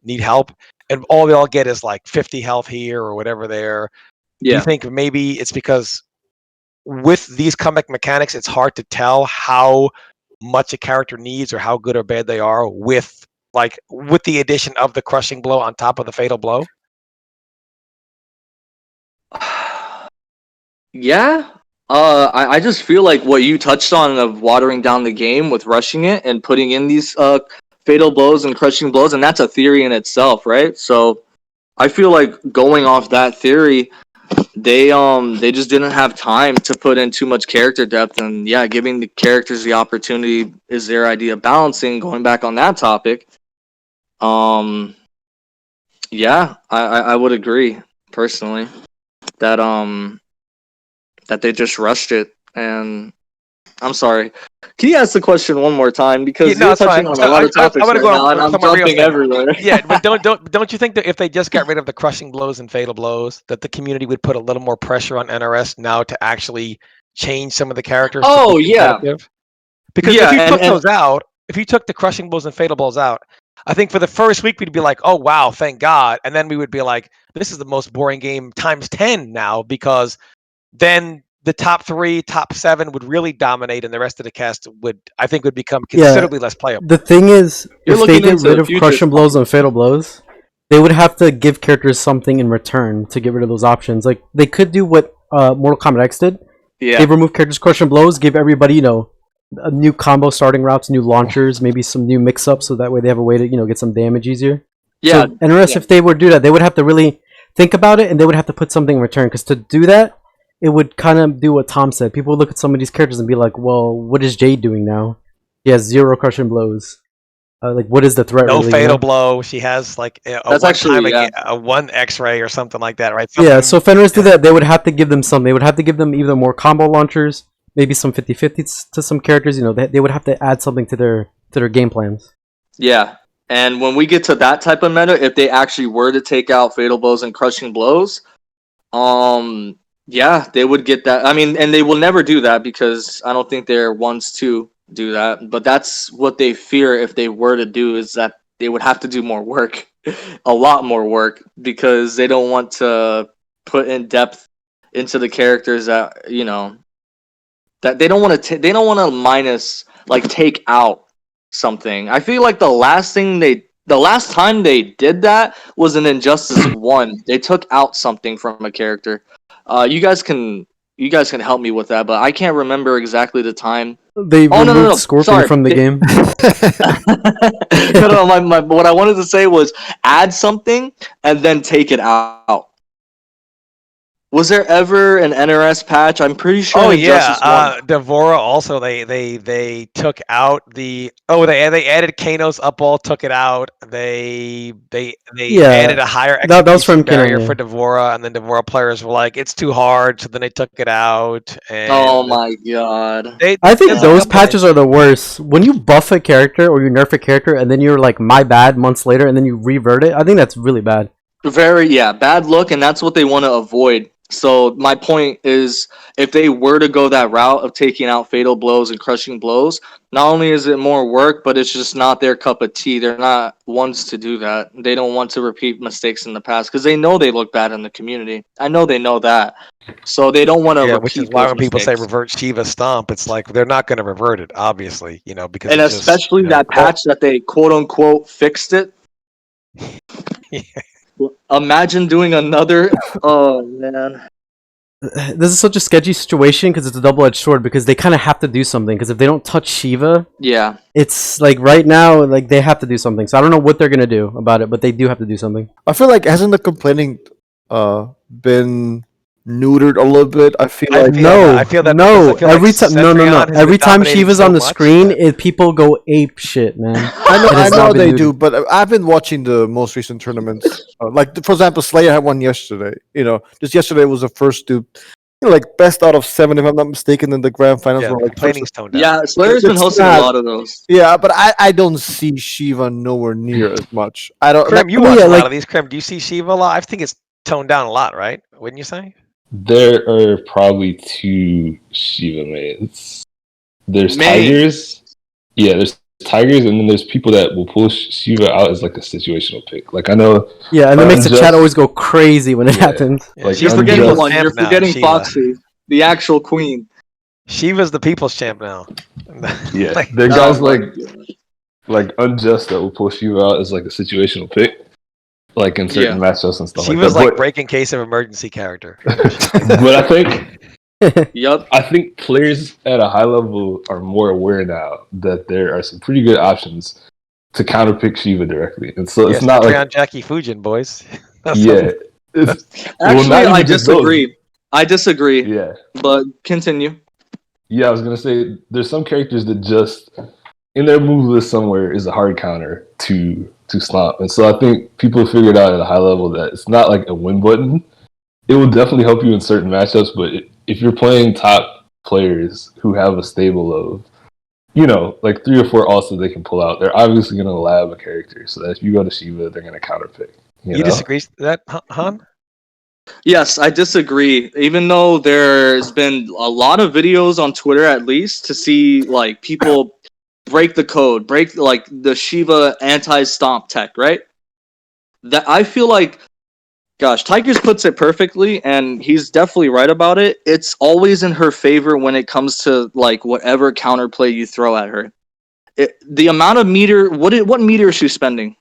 need help, and all they all get is like 50 health here or whatever there? Do you Yeah. think maybe it's because with these comeback mechanics, it's hard to tell how much a character needs or how good or bad they are with the addition of the crushing blow on top of the fatal blow? Yeah. I just feel like what you touched on of watering down the game with rushing it and putting in these fatal blows and crushing blows, and that's a theory in itself, right? So I feel like going off that theory, they just didn't have time to put in too much character depth, and yeah, giving the characters the opportunity is their idea of balancing. Going back on that topic, yeah, I would agree personally that that they just rushed it. And I'm sorry, can you ask the question one more time, because No, you're it's fine. touching on So a lot of topics I want to right go now, and on I'm some more Rio jumping thing. everywhere. Yeah, but don't you think that if they just got rid of the crushing blows and fatal blows, that the community would put a little more pressure on NRS now to actually change some of the characters to Oh be yeah, competitive? Because yeah, if you took and those out, if you took the crushing blows and fatal blows out, I think for the first week we'd be like, oh wow, thank God, and then we would be like, this is the most boring game times 10 now, because then the top 3, top 7 would really dominate, and the rest of the cast would become considerably less playable. The thing is, You're if they looking get into rid the of future, crushing blows and fatal blows, they would have to give characters something in return to get rid of those options. Like, they could do what Mortal Kombat X did. yeah, They remove characters crushing blows, give everybody, a new combo starting routes, new launchers, maybe some new mix-ups, so that way they have a way to, get some damage easier. yeah, So, NRS, if they were to do that, they would have to really think about it, and they would have to put something in return. Because to do that, it would kind of do what Tom said. People would look at some of these characters and be like, well, what is Jade doing now? She has 0 crushing blows. Like, what is the threat? No really, fatal blow. She has like a That's one actually, time yeah. a 1 X-ray or something like that, right? Yeah, Something- so if NRS do that, they would have to give them some. They would have to give them either more combo launchers, maybe some 50-50s to some characters. They would have to add something to their game plans. Yeah. And when we get to that type of meta, if they actually were to take out fatal blows and crushing blows, yeah, they would get that. I mean, and they will never do that, because I don't think they're ones to do that. But that's what they fear if they were to do, is that they would have to do more work, a lot more work, because they don't want to put in depth into the characters that that they don't want to. They don't want to minus, like, take out something. I feel like the last time they did that was in Injustice 1. They took out something from a character. You guys can help me with that, but I can't remember exactly the time. They Oh, removed no. Scorpion Sorry. from the game. No, what I wanted to say was add something and then take it out. Was there ever an NRS patch? I'm pretty sure. Oh in Injustice yeah, 1. Devora also they took out they added Kano's up all, took it out. They Yeah, added a higher that was execution from Kano, barrier yeah. for Devora, and then Devora players were like, it's too hard, so then they took it out. And Oh my god. I think there's a those couple patches are the worst. When you buff a character or you nerf a character and then you're like, my bad, months later, and then you revert it, I think that's really bad. Very, yeah, bad look, and that's what they want to avoid. So my point is, if they were to go that route of taking out fatal blows and crushing blows, not only is it more work, but it's just not their cup of tea. They're not ones to do that. They don't want to repeat mistakes in the past because they know they look bad in the community. I know they know that. So they don't want to Yeah, repeat which is why those when people say mistakes. revert Shiva stomp, it's like they're not going to revert it, obviously, because And it's just, especially that patch that they quote unquote fixed it. Yeah. Imagine doing another. Oh man. This is such a sketchy situation because it's a double-edged sword because they kind of have to do something because if they don't touch Shiva, Yeah. it's like right now like they have to do something. So I don't know what they're gonna do about it, but they do have to do something. I feel like hasn't the complaining been neutered a little bit? I feel like I feel that because I feel every like time, no. Cetrion has Every been time dominating Shiva's so on the much screen, that- people go ape shit, man. I It has know not been they neutered. do, but I've been watching the most recent tournaments. Like for example, Slayer had one yesterday. Just yesterday was the first dude. Like best out of 7, if I'm not mistaken, in the grand finals. Yeah, Were the like complaining's toned down. Yeah, Slayer's been It's hosting not- a lot of those. yeah, but I don't see Shiva nowhere near as much. I don't. Krim, you Oh, watch yeah, a lot like- of these. Krim, do you see Shiva a lot? I think it's toned down a lot, right? Wouldn't you say? There are probably 2 Shiva mains. There's Main. Tigers. Yeah, there's Tigers, and then there's people that will pull Shiva out as like a situational pick. Like I know, Yeah, and it makes the Unjust- chat always go crazy when it Yeah. happens. Yeah, Like, You're she's the forgetting people's one. champ You're now, forgetting Shiva. Foxy, the actual queen. Shiva's the people's champ now. yeah, Like, there are guys my like God. Unjust that will pull Shiva out as like a situational pick, like in certain Yeah. matchups and stuff Shiva's like like that. break in case of emergency character. But I think Yup. I think players at a high level are more aware now that there are some pretty good options to counterpick Shiva directly, and so Yeah, it's not Cetrion, like Jackie Fujin, boys. That's yeah, it's, Actually, not even I just disagree. I disagree. yeah. But continue. Yeah, I was gonna say there's some characters that just in their move list somewhere is a hard counter to stomp, and so I think people figured out at a high level that it's not like a win button. It will definitely help you in certain matchups, but if you're playing top players who have a stable of, like 3 or 4 ults they can pull out, they're obviously gonna lab a character so that if you go to Shiva, they're gonna counterpick. You disagree with that, Han? Yes, I disagree. Even though there's been a lot of videos on Twitter, at least, to see like people break the code, break like the Shiva anti-stomp tech, right? That I feel like, gosh, Tigers puts it perfectly, and he's definitely right about it. It's always in her favor when it comes to like whatever counterplay you throw at her. The amount of meter, what meter is she spending?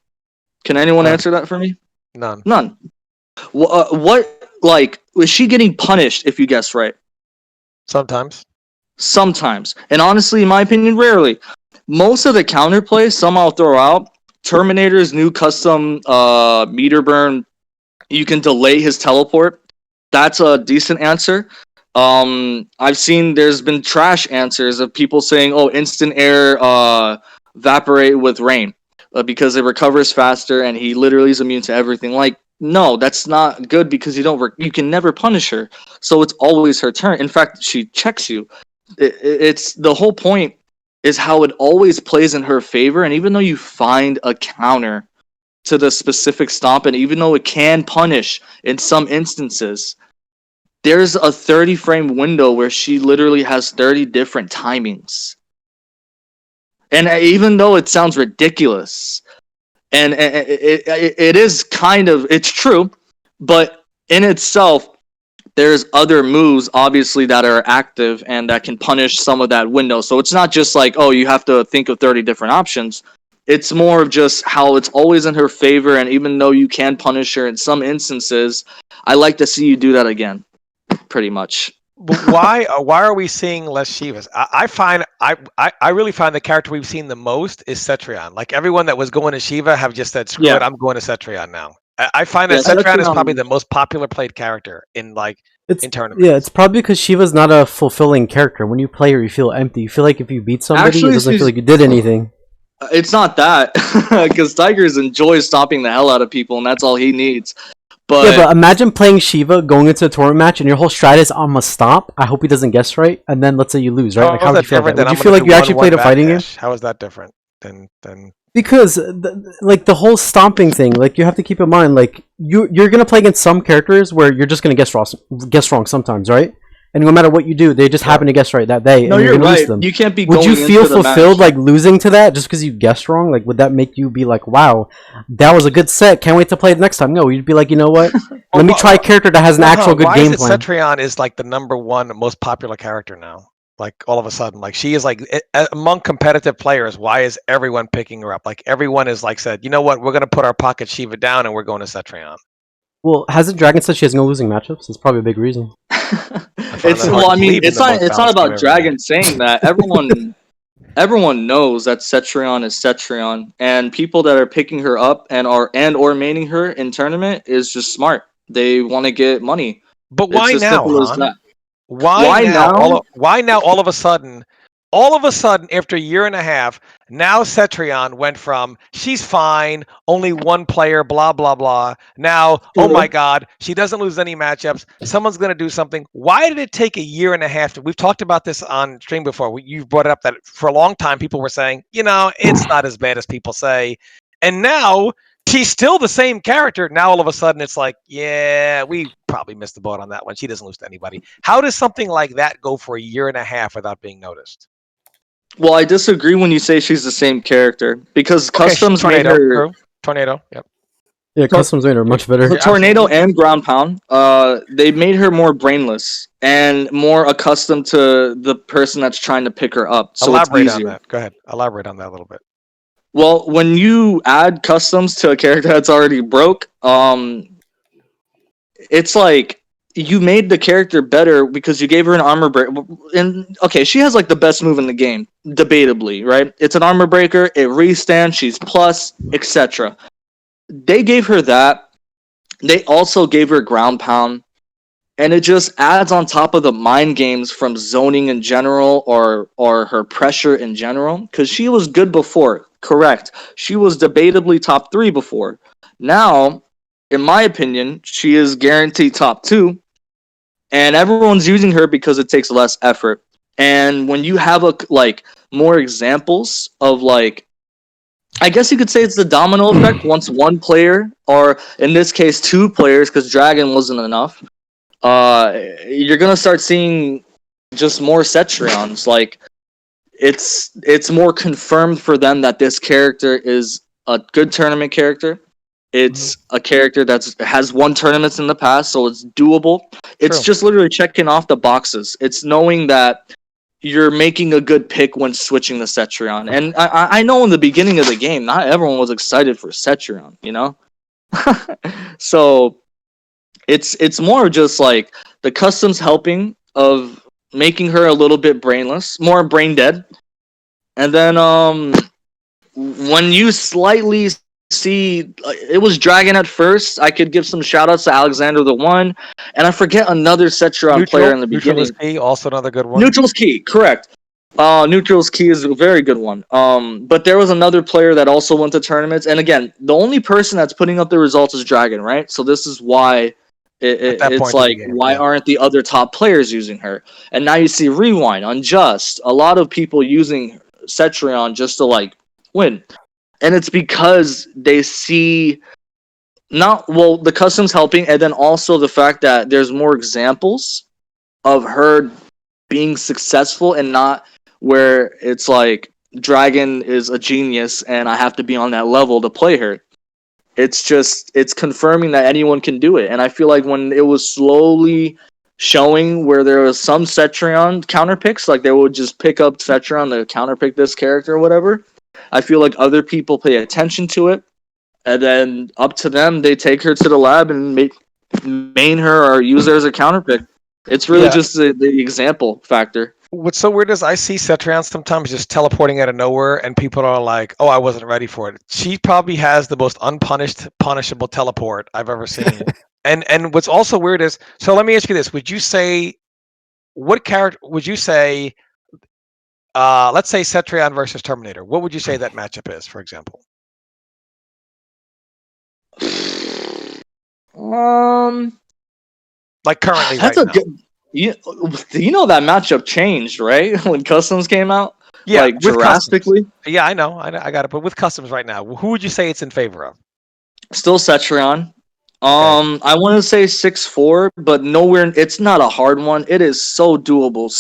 Can anyone answer that for me? None. None. What, like, is she getting punished if you guess right? Sometimes. Sometimes. And honestly, in my opinion, rarely. Most of the counterplay, some I'll throw out. Terminator's new custom meter burn, you can delay his teleport. That's a decent answer. I've seen there's been trash answers of people saying, oh, instant air evaporate with rain because it recovers faster and he literally is immune to everything. Like, no, that's not good because you can never punish her. So it's always her turn. In fact, she checks you. It's the whole point is how it always plays in her favor. And even though you find a counter to the specific stomp, and even though it can punish in some instances, there's a 30 frame window where she literally has 30 different timings. And even though it sounds ridiculous, and it is kind of, it's true, but in itself, there's other moves obviously that are active and that can punish some of that window. So it's not just like, oh, you have to think of 30 different options. It's more of just how it's always in her favor, and even though you can punish her in some instances, I like to see you do that again, pretty much. But why are we seeing less Shivas? I really find the character we've seen the most is Cetrion. Like everyone that was going to Shiva have just said, screw it, I'm going to Cetrion now. I find that Cetrion is probably the most popular played character in tournaments. Yeah, it's probably because Shiva's not a fulfilling character. When you play her, you feel empty. You feel like if you beat somebody, Actually, it doesn't feel like you did anything. It's not that, because Tigers enjoys stomping the hell out of people, and that's all he needs. Yeah, but imagine playing Shiva, going into a tournament match, and your whole strat is I'm a stomp. I hope he doesn't guess right, and then let's say you lose, right? Like, how would you feel? Would you feel like you actually played a fighting game? How is that different than Because like the whole stomping thing, like you have to keep in mind, like you're gonna play against some characters where you're just gonna guess wrong sometimes, right? And no matter what you do, they just happen to guess right that day, No, and you're you're gonna lose right. them. You can't be Would going you feel into the fulfilled match. like losing to that just because you guessed wrong? Like, would that make you be like, "Wow, that was a good set. Can't wait to play it next time"? No, you'd be like, you know what? Let me try a character that has an actual good why game is it plan. Cetrion is like the number one most popular character now? Like all of a sudden, like she is like among competitive players. Why is everyone picking her up? Like everyone is like said, you know what? We're gonna put our pocket Shiva down and we're going to Cetrion. Well, hasn't Dragon said she has no losing matchups? That's probably a big reason. It's that hard well, to I mean, believe in it's the not. most It's not balanced game about ever Dragon made. saying that. Everyone knows that Cetrion is Cetrion, and people that are picking her up and or maining her in tournament is just smart. They want to get money. But It's why as now, simple as Han? that. Why Why now? now? Why now? All of a sudden, after a year and a half, now Cetrion went from she's fine, only one player, blah blah blah. Now, oh my God, she doesn't lose any matchups. Someone's going to do something. Why did it take a year and a half? We've talked about this on stream before. You've brought it up that for a long time people were saying, it's not as bad as people say, and now she's still the same character. Now all of a sudden it's like, yeah, we probably missed the boat on that one. She doesn't lose to anybody. How does something like that go for a year and a half without being noticed? Well, I disagree when you say she's the same character because customs made Tornado, her true. Tornado, yep. Yeah, customs made her much better. the tornado and ground pound. They made her more brainless and more accustomed to the person that's trying to pick her up. So Elaborate it's on easier. that. Go ahead. Elaborate on that a little bit. Well, when you add customs to a character that's already broke, it's like you made the character better because you gave her an armor break. And okay, she has like the best move in the game, debatably, right? It's an armor breaker. It restands. She's plus, etc. They gave her that. They also gave her ground pound, and it just adds on top of the mind games from zoning in general or her pressure in general. Because she was good before, correct? She was debatably top 3 before. Now, in my opinion, she is guaranteed top 2, and everyone's using her because it takes less effort. And when you have more examples of I guess you could say it's the domino effect. Once one player, or in this case 2 players, because Dragon wasn't enough, you're gonna start seeing just more Cetrions. Like it's more confirmed for them that this character is a good tournament character. It's a character that has won tournaments in the past, so it's doable. It's True. just literally checking off the boxes. It's knowing that you're making a good pick when switching the Cetrion. And I know in the beginning of the game, not everyone was excited for Cetrion, you know? So it's more just like the customs helping of making her a little bit brainless, more brain dead. And then when you slightly see it was Dragon at first, I could give some shout outs to Alexander the One, and I forget another Cetrion player in the Neutral beginning. is key, also another good one. Neutral's Key, correct. Neutral's Key is a very good one. But there was another player that also went to tournaments, and again, the only person that's putting up the results is Dragon, right? So this is why it's like, why aren't the other top players using her? And now you see Rewind, Unjust, a lot of people using Cetrion just to win, and it's because they see the customs helping, and then also the fact that there's more examples of her being successful and not where it's like Dragon is a genius and I have to be on that level to play her. It's confirming that anyone can do it. And I feel like when it was slowly showing where there was some Cetrion counter picks, like they would just pick up Cetrion to counter pick this character or whatever, I feel like other people pay attention to it, and then up to them, they take her to the lab and main her or use her as a counter pick. It's really just the example factor. What's so weird is I see Cetrion sometimes just teleporting out of nowhere, and people are like, "Oh, I wasn't ready for it." She probably has the most punishable teleport I've ever seen. and what's also weird is, so let me ask you this: what character would you say? Let's say Cetrion versus Terminator. What would you say that matchup is, for example? Like currently, That's right a now. good. You know that matchup changed, right? When customs came out, Yeah, like with customs. drastically. Yeah, I know. I got it. But with customs right now, who would you say it's in favor of? Still Cetrion. I want to say 6'4", but nowhere. It's not a hard one. It is so doable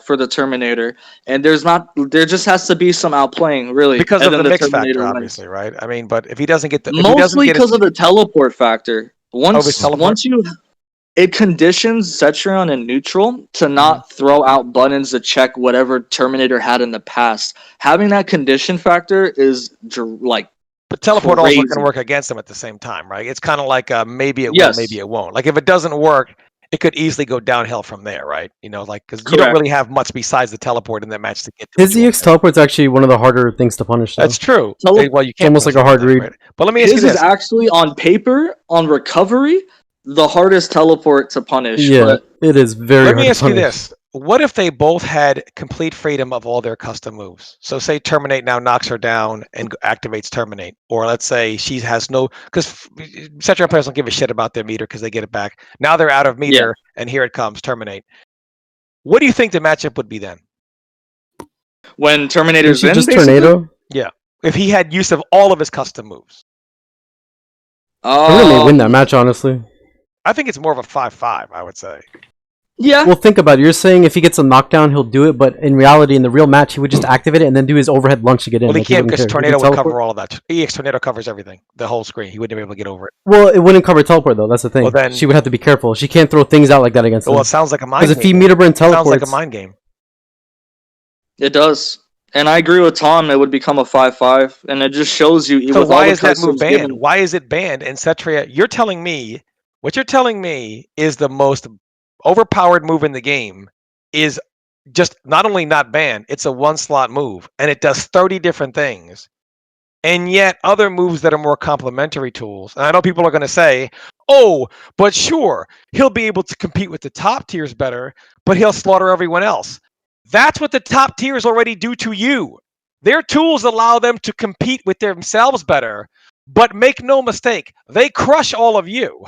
for the Terminator. And there just has to be some outplaying, really, Because and of then the the mix Terminator factor, wins. obviously, right? I mean, but if he doesn't get Mostly his, because of the teleport factor. his teleport? It conditions Cetrion in neutral to not throw out buttons to check whatever Terminator had in the past. Having that condition factor is like But teleport crazy. also can work against him at the same time, right? It's kind of like maybe it will, Yes. maybe it won't. Like if it doesn't work, it could easily go downhill from there, right? You know, like because you don't Correct. really have much besides the teleport in that match to get to. His EX teleport's actually one of the harder things to punish. Though. That's true. Well, you can't. Almost like a hard read. Right? But let me ask you His this: is actually on paper, on recovery, the hardest teleport to punish. Yeah, But it is very let hard me ask to you punish. this: what if they both had complete freedom of all their custom moves? So, say Terminate now knocks her down and activates Terminate, or let's say she has no, because Cetrion players don't give a shit about their meter because they get it back. Now they're out of meter, and here it comes, Terminate. What do you think the matchup would be then? when Terminator's in, just basically? Tornado. Yeah, if he had use of all of his custom moves. Tornado may win that match, honestly. I think it's more of a 5-5, I would say. Yeah. Well, think about it. You're saying if he gets a knockdown, he'll do it, but in reality, in the real match, he would just activate it and then do his overhead lunge to get in. Well, he Like, can't wouldn't because care. Tornado He would could cover teleport. all of that. EX Tornado covers everything, the whole screen. He wouldn't be able to get over it. Well, it wouldn't cover teleport, though. That's the thing. Well, then- she would have to be careful. She can't throw things out like that against him. Well, it sounds like a mind game. Because if he meter burn It sounds like a teleports, mind game. It does. And I agree with Tom, it would become a 5-5. And it just shows you. So with all why the is that move customs banned? given- Why is it banned? And Cetria, what you're telling me is the most overpowered move in the game is just not only not banned, it's a one slot move and it does 30 different things. And yet other moves that are more complementary tools. And I know people are going to say, oh, but sure, he'll be able to compete with the top tiers better, but he'll slaughter everyone else. That's what the top tiers already do to you. Their tools allow them to compete with themselves better, but make no mistake, they crush all of you.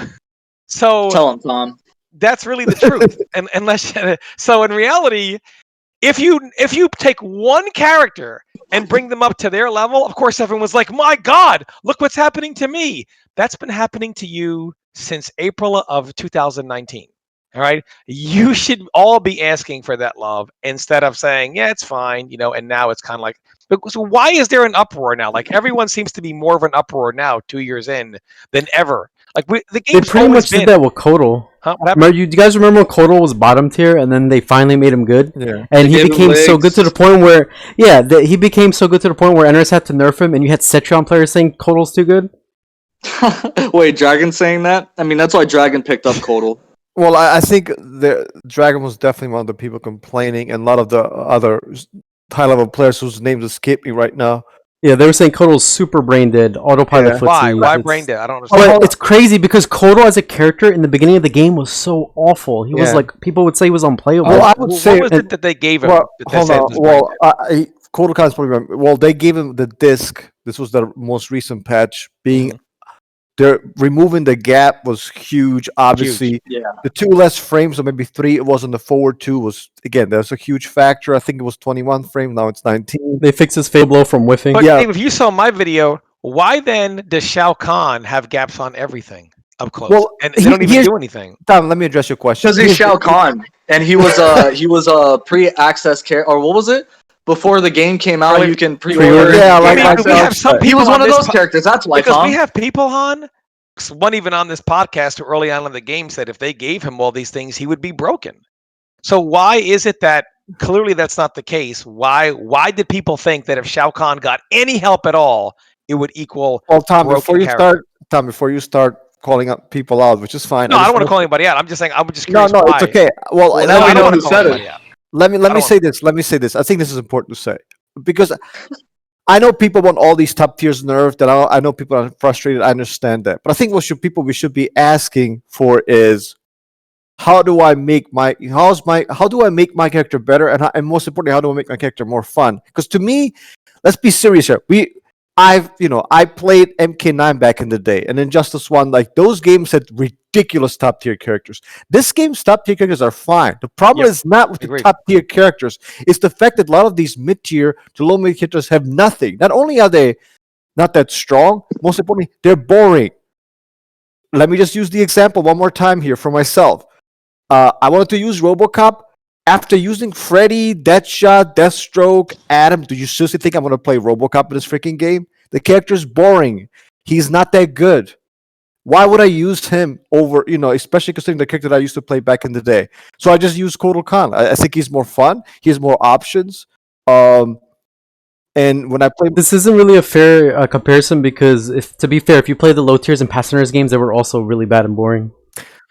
So Tell him, Tom. that's really the truth. And unless so in reality, if you take one character and bring them up to their level, of course everyone's like, "My God, look what's happening to me." That's been happening to you since April of 2019. All right, you should all be asking for that love instead of saying, "Yeah, it's fine," you know. And now it's kind of like, so why is there an uproar now? Like everyone seems to be more of an uproar now, 2 years in, than ever. Like the they game's pretty always much been. did that with Kotal. Huh? What happened? Do you guys remember when Kotal was bottom tier and then they finally made him good? Yeah. And They he gave him became so legs. good to the point where, he became so good to the point where NRS had to nerf him and you had Cetrion players saying Kotal's too good? Wait, Dragon saying that? I mean, that's why Dragon picked up Kotal. Well, I think the Dragon was definitely one of the people complaining, and a lot of the other high-level players whose names escape me right now. Yeah, they were saying Kotal's super brain dead, autopilot Yeah. footsie. Why It's- brain dead? I don't understand. But it's crazy because Kotal as a character in the beginning of the game was so awful. He was Yeah. like, people would say he was unplayable. Well, I What would say was it that they gave him? Well, that they hold said on. was brain dead? Kotal Khan's probably remember. Well, they gave him the disc. This was the most recent patch. They're removing the gap was huge. Obviously, Yeah. the 2 less frames, or maybe 3. It was on the forward 2. Was again, there's a huge factor. I think it was 21 frames. Now it's 19. They fixed his fatal blow from whiffing. But Yeah. Dave, if you saw my video, why then does Shao Kahn have gaps on everything up close? Well, and they don't even here's- do anything. Tom, let me address your question. Because he's Here's- Shao Kahn, and he was a pre-access character, or what was it? Before the game came out, Early- you can Pre-order. pre-order. Yeah, game like- we have access. some He people was one on of this those characters. That's why, because Tom. we have people, Han, one even on this podcast who early on in the game said if they gave him all these things, he would be broken. So why is it that clearly that's not the case? Why did people think that if Shao Kahn got any help at all, it would equal? Well, Tom, broken character? before you start calling up people out, which is fine. No, I just don't want to want- call anybody out. I'm just saying I'm just No, curious. no, why. it's okay. Well, Well, No, now I we don't know want who to call said it. anybody out. let me don't say this. Let me say this. I think this is important to say because I know people want all these top tiers nerfed, and I know people are frustrated. I understand that, but I think we should be asking for is how do I make my character better, and most importantly, how do I make my character more fun? Because to me, let's be serious here. I played MK9 back in the day, and Injustice 1. Like those games had ridiculous top tier characters. This game's top tier characters are fine. The problem Yep, is not with the agreed. top tier characters. It's the fact that a lot of these mid tier to low mid characters have nothing. Not only are they not that strong, most importantly, they're boring. Let me just use the example one more time here for myself. I wanted to use RoboCop. After using Freddy, Deadshot, Deathstroke, Adam, do you seriously think I'm going to play RoboCop in this freaking game? The character's boring. He's not that good. Why would I use him over, especially considering the character that I used to play back in the day? So I just use Kotal Khan. I think he's more fun. He has more options. And when I play, This isn't really a fair comparison because, to be fair, if you play the low tiers and Passengers games, they were also really bad and boring.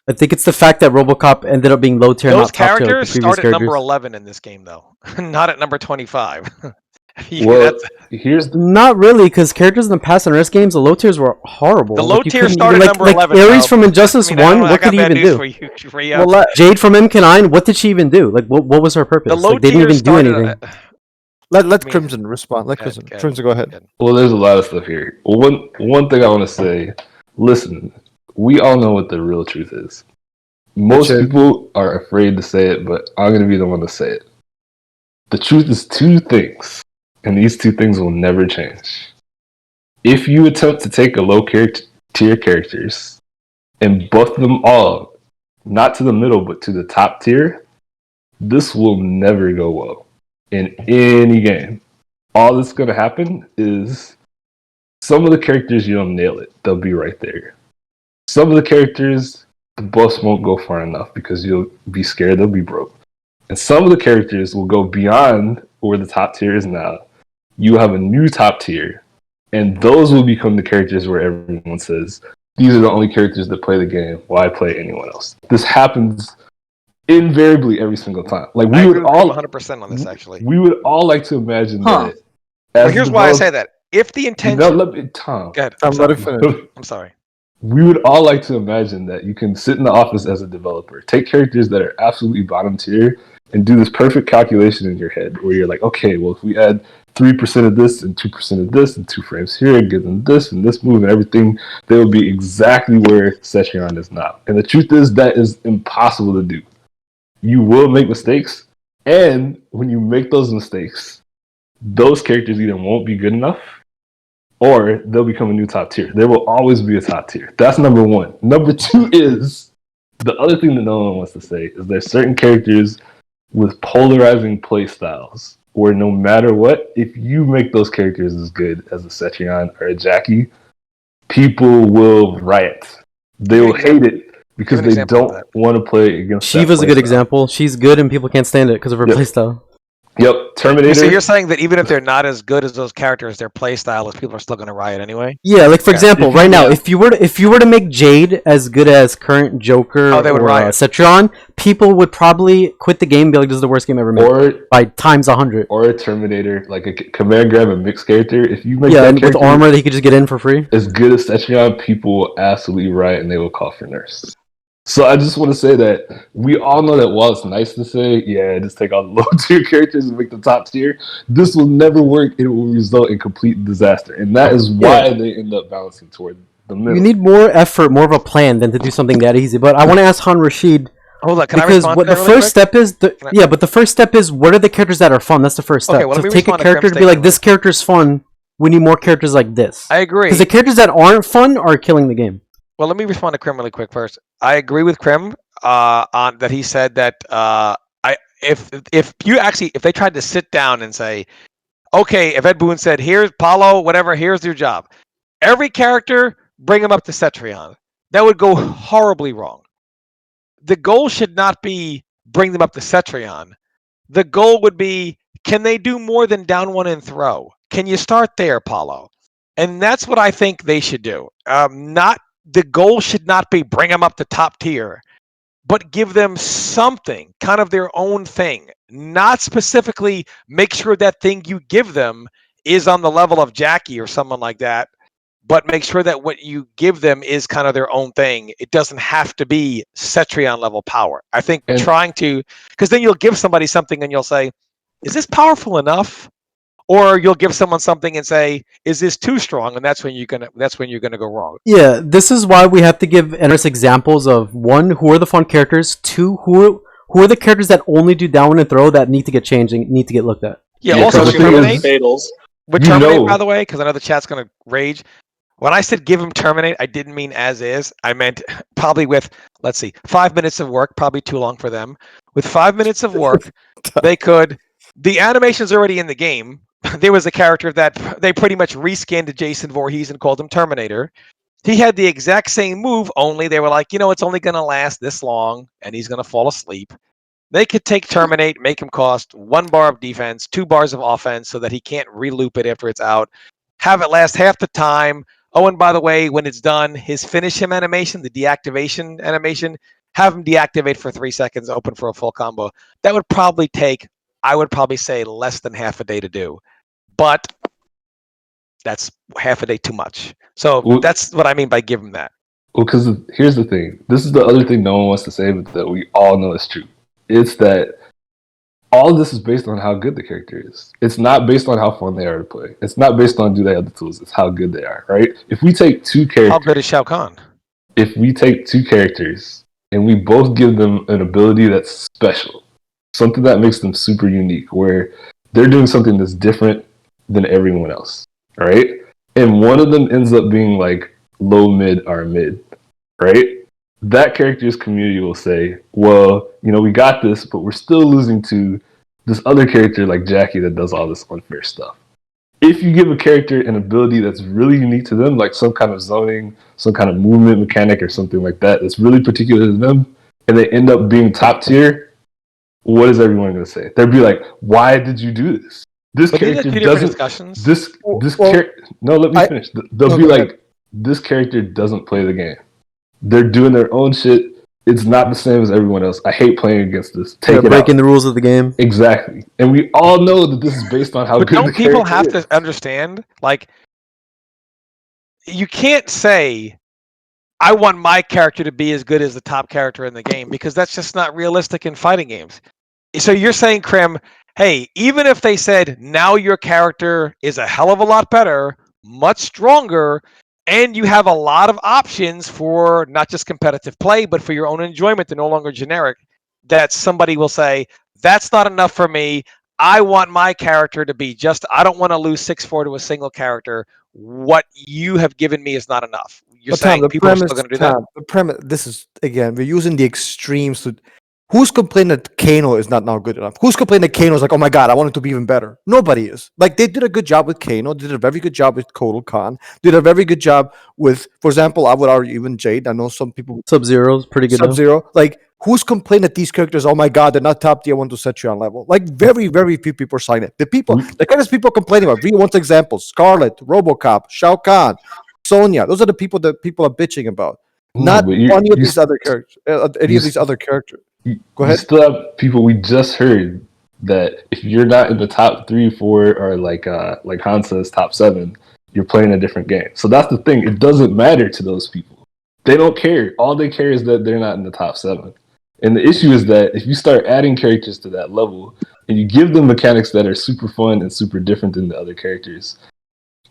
I think it's the fact that RoboCop ended up being low tier, Those not top tier, like the characters previous start at characters. number 11 in this game, though, not at number 25. Well, here's the Not really, because characters in the past NRS games, the low tiers were horrible. The low you tier couldn't started even- number like 11. Ares though. from Injustice I mean, I 1, don't know, I what got did he bad even news do? for you, Rio. well, Jade from MK9, what did she even do? Like, what was her purpose? The low Like, they tier didn't even do started. anything. let I mean, Crimson respond. Let Crimson. Crimson, go ahead. well, there's a lot of stuff here. One thing I want to say. Listen, we all know what the real truth is. Most That's it. people are afraid to say it, but I'm going to be the one to say it. The truth is two things, and these two things will never change. If you attempt to take a low tier characters and buff them all, not to the middle, but to the top tier, this will never go well in any game. All that's going to happen is some of the characters, you don't nail it. They'll be right there. Some of the characters, the buffs won't go far enough because you'll be scared they'll be broke. And some of the characters will go beyond where the top tier is now. You have a new top tier, and those will become the characters where everyone says, these are the only characters that play the game. Why play anyone else? This happens invariably every single time. Like I we agree would with all, 100% on this, actually. we would all like to imagine Huh. that. Well, here's why I say that. If the intention... Tom. Go ahead. I'm sorry. not finished. I'm sorry. We would all like to imagine that you can sit in the office as a developer, take characters that are absolutely bottom tier, and do this perfect calculation in your head where you're like, okay, well, if we add 3% of this and 2% of this and 2 frames here and give them this and this move and everything, they will be exactly where Setrion is now. And the truth is that is impossible to do. You will make mistakes, and when you make those mistakes, those characters either won't be good enough or they'll become a new top tier. There will always be a top tier. That's number one. Number two is the other thing that no one wants to say is there's certain characters with polarizing play styles where no matter what, if you make those characters as good as a Cetrion or a Jackie, people will riot. They will hate it because Give an they example of don't that. want to play against that Shiva's a play good style. example. She's good and people can't stand it because of her Yep. playstyle. Yep, Terminator. So you're saying that even if they're not as good as those characters, their play style is people are still going to riot anyway? Yeah, like for Okay. example, If right you- now, yeah. if you were to make Jade as good as current Joker Oh, they would or riot. Cetron, people would probably quit the game and be like, "This is the worst game ever made." or By times 100. or a Terminator, like a command grab and mixed character. If you make Yeah, that and with character armor that he could just get in for free. as good as Cetrion, people will absolutely riot and they will call for nurse. So I just want to say that we all know that while it's nice to say, yeah, just take all the low tier characters and make the top tier, this will never work. It will result in complete disaster. And that is why they end up balancing toward the middle. You need more effort, more of a plan than to do something that easy. But I want to ask Han Rashid, Hold on, can I because respond what to the that really first quick? step is, but the first step is what are the characters that are fun? That's the first step. Okay, well, let to me take a respond to character Krim's to be like, statement this character's fun, we need more characters like this. I agree. Because the characters that aren't fun are killing the game. Well, let me respond to Krim really quick first. I agree with Krim on that. He said that if they tried to sit down and say, okay, if Ed Boon said, here's Paulo, whatever, here's your job, every character bring him up to Cetrion, that would go horribly wrong. The goal should not be bring them up to Cetrion. The goal would be, can they do more than down one and throw? Can you start there, Paulo? And that's what I think they should do. The goal should not be bring them up to top tier, but give them something, kind of their own thing. Not specifically make sure that thing you give them is on the level of Jackie or someone like that, but make sure that what you give them is kind of their own thing. It doesn't have to be Cetrion level power. I think because then you'll give somebody something and you'll say, is this powerful enough? or you'll give someone something and say, "Is this too strong?" And that's when you're gonna go wrong. Yeah, this is why we have to give NRS examples of one, who are the fun characters, two, who are the characters that only do down and throw that need to get changed and need to get looked at. Yeah. Yeah, Also, with especially with Terminate, fatals. by the way, because I know the chat's gonna rage. When I said give him Terminate, I didn't mean as is. I meant probably with, let's see, 5 minutes of work, probably too long for them. With 5 minutes of work, they could. The animation's already in the game. There was a character that they pretty much reskinned Jason Voorhees and called him Terminator. He had the exact same move, only they were like, it's only going to last this long, and he's going to fall asleep. They could take Terminate, make him cost 1 bar of defense, 2 bars of offense, so that he can't reloop it after it's out. Have it last half the time. Oh, and by the way, when it's done, his finish him animation, the deactivation animation, have him deactivate for 3 seconds, open for a full combo. That would probably take, I would probably say, less than half a day to do. But that's half a day too much. So that's what I mean by give him that. Well, because here's the thing. This is the other thing no one wants to say, but that we all know is true. It's that all of this is based on how good the character is. It's not based on how fun they are to play. It's not based on do they have the tools. It's how good they are, right? If we take two characters... How good is Shao Kahn? If we take two characters and we both give them an ability that's special, something that makes them super unique, where they're doing something that's different than everyone else, right? And one of them ends up being like low, mid, or mid, right? That character's community will say, well, we got this, but we're still losing to this other character like Jackie that does all this unfair stuff. If you give a character an ability that's really unique to them, like some kind of zoning, some kind of movement mechanic or something like that, that's really particular to them, and they end up being top tier, what is everyone going to say? They'll be like, why did you do this? This character doesn't... discussions? No, let me finish. They'll be like, this character doesn't play the game. They're doing their own shit. It's not the same as everyone else. I hate playing against this. They're breaking the rules of the game. Exactly. And we all know that this is based on how good the character is. But don't people have to understand, like, you can't say, I want my character to be as good as the top character in the game, because that's just not realistic in fighting games. So you're saying, Krim, hey, even if they said, now your character is a hell of a lot better, much stronger, and you have a lot of options for not just competitive play, but for your own enjoyment, they're no longer generic, that somebody will say, that's not enough for me. I want my character to be I don't want to lose 6-4 to a single character. What you have given me is not enough. You're saying people are still going to do that? The premise, this is, again, we're using the extremes to... Who's complaining that Kano is not now good enough? Who's complaining that Kano is like, oh my god, I want it to be even better? Nobody is. Like, they did a good job with Kano. They did a very good job with Kotal Khan. Did a very good job with, for example, I would argue even Jade. I know some people... Sub-Zero's pretty good. Sub-Zero. Like, who's complaining that these characters, oh my god, they're not top tier, I want to set you on level? Like, very, very few people are saying it. The kind of people complaining about, real ones examples, Scarlet, Robocop, Shao Kahn, Sonya. Those are the people that people are bitching about. Not any of these other characters. Go ahead. You still have people, we just heard that if you're not in the top 3, 4, or like Han says, top 7, you're playing a different game. So that's the thing. It doesn't matter to those people. They don't care. All they care is that they're not in the top 7. And the issue is that if you start adding characters to that level and you give them mechanics that are super fun and super different than the other characters,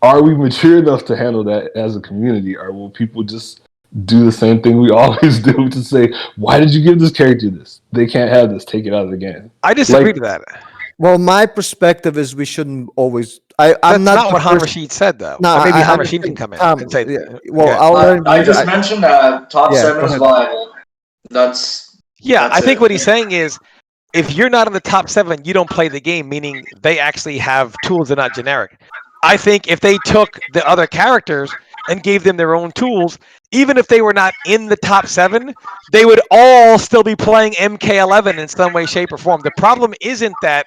are we mature enough to handle that as a community, or will people just do the same thing we always do, to say, why did you give this character this? They can't have this. Take it out of the game. I disagree to that. Well, my perspective is we shouldn't always... I'm not what Han Rashid said, though. No, maybe Han Rashid can come in and say... I just mentioned that top 7 is viable. That's I think what he's saying is, if you're not in the top 7, you don't play the game, meaning they actually have tools that are not generic. I think if they took the other characters and gave them their own tools, even if they were not in the top 7, they would all still be playing MK11 in some way, shape, or form. The problem isn't that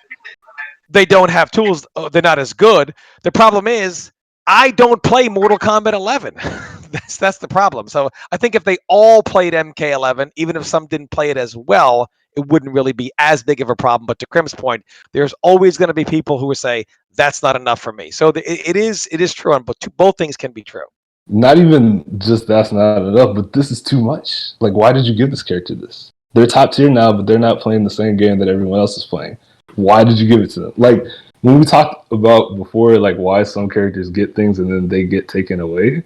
they don't have tools, they're not as good. The problem is, I don't play Mortal Kombat 11. That's the problem. So I think if they all played MK11, even if some didn't play it as well, it wouldn't really be as big of a problem. But to Krim's point, there's always going to be people who will say, that's not enough for me. So it is true, but both things can be true. Not even just that's not enough, but this is too much. Like, why did you give this character this? They're top tier now, but they're not playing the same game that everyone else is playing. Why did you give it to them? Like, when we talked about before, like why some characters get things and then they get taken away,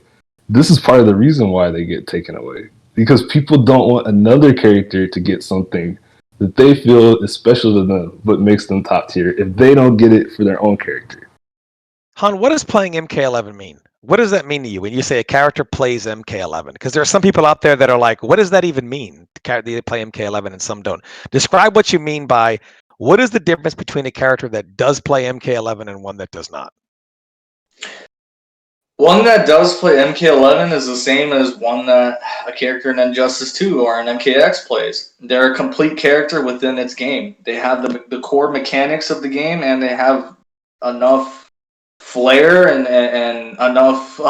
this is part of the reason why they get taken away. Because people don't want another character to get something that they feel is special to them, but makes them top tier if they don't get it for their own character. Han, what does playing MK11 mean? What does that mean to you when you say a character plays MK11? Because there are some people out there that are like, what does that even mean? They play MK11 and some don't. Describe what you mean by what is the difference between a character that does play MK11 and one that does not? One that does play MK11 is the same as one that a character in Injustice 2 or an MKX plays. They're a complete character within its game. They have the core mechanics of the game, and they have enough flair and enough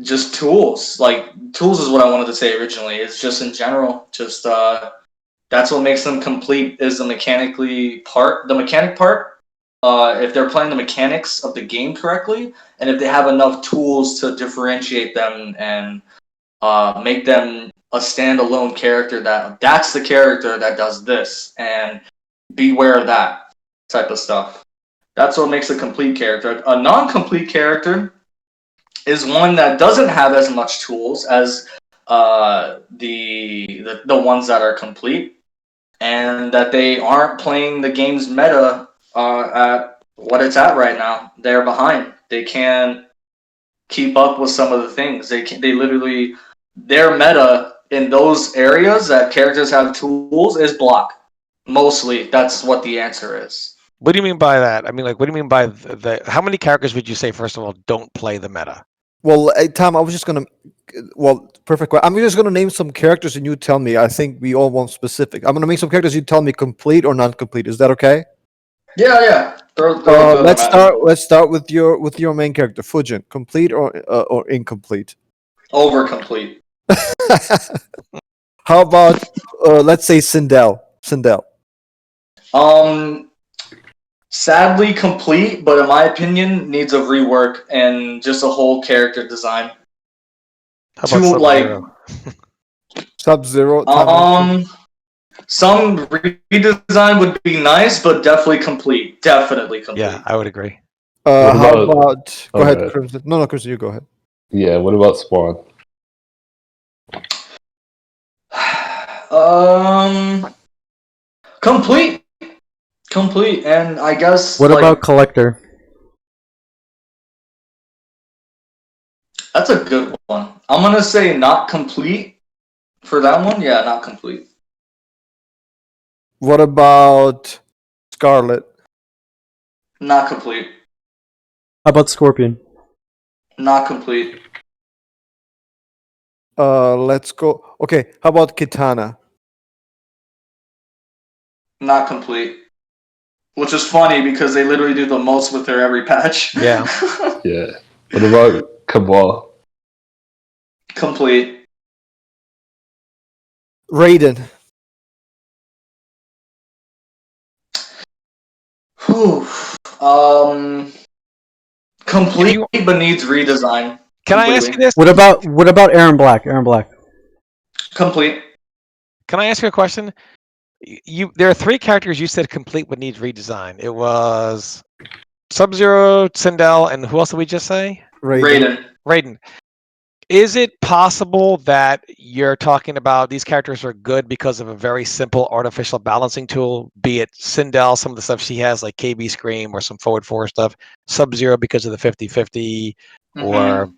just tools. Like, tools is what I wanted to say originally. It's just in general, just that's what makes them complete is the mechanic part. If they're playing the mechanics of the game correctly, and if they have enough tools to differentiate them and make them a standalone character, that's the character that does this, and beware of that type of stuff. That's what makes a complete character. A non-complete character is one that doesn't have as much tools as the ones that are complete, and that they aren't playing the game's meta at what it's at right now. They're behind. They can't keep up with some of the things. They literally, their meta in those areas that characters have tools is block. Mostly, that's what the answer is. What do you mean by that? I mean, like, what do you mean by how many characters would you say, first of all, don't play the meta? Well, Tom, I was just gonna. Well, perfect. I'm just gonna name some characters, and you tell me. I think we all want specific. I'm gonna make some characters. You tell me complete or non-complete. Is that okay? Yeah. Let's start with your main character, Fujin. Complete or incomplete? Over complete. How about let's say Sindel? Sadly complete, but in my opinion, needs a rework and just a whole character design. How about Sub-Zero? Some redesign would be nice, but definitely complete. Definitely complete. Yeah, I would agree. How about? Go ahead, Crimson. No, Crimson, you go ahead. Yeah, what about Spawn? Complete, and I guess. What about Collector? That's a good one. I'm gonna say not complete for that one. Yeah, not complete. What about Scarlet? Not complete. How about Scorpion? Not complete. Let's go. Okay, how about Kitana? Not complete. Which is funny because they literally do the most with her every patch. Yeah. Yeah. What about Cabal? Complete. Raiden. Whew. Complete, but needs redesign. Can I ask you this? What about Aaron Black? Complete. Can I ask you a question? There are three characters you said complete but needs redesign. It was Sub-Zero, Sindel, and who else did we just say? Raiden. Is it possible that you're talking about these characters are good because of a very simple artificial balancing tool, be it Sindel, some of the stuff she has like KB Scream or some forward four stuff, Sub-Zero because of the 50-50, or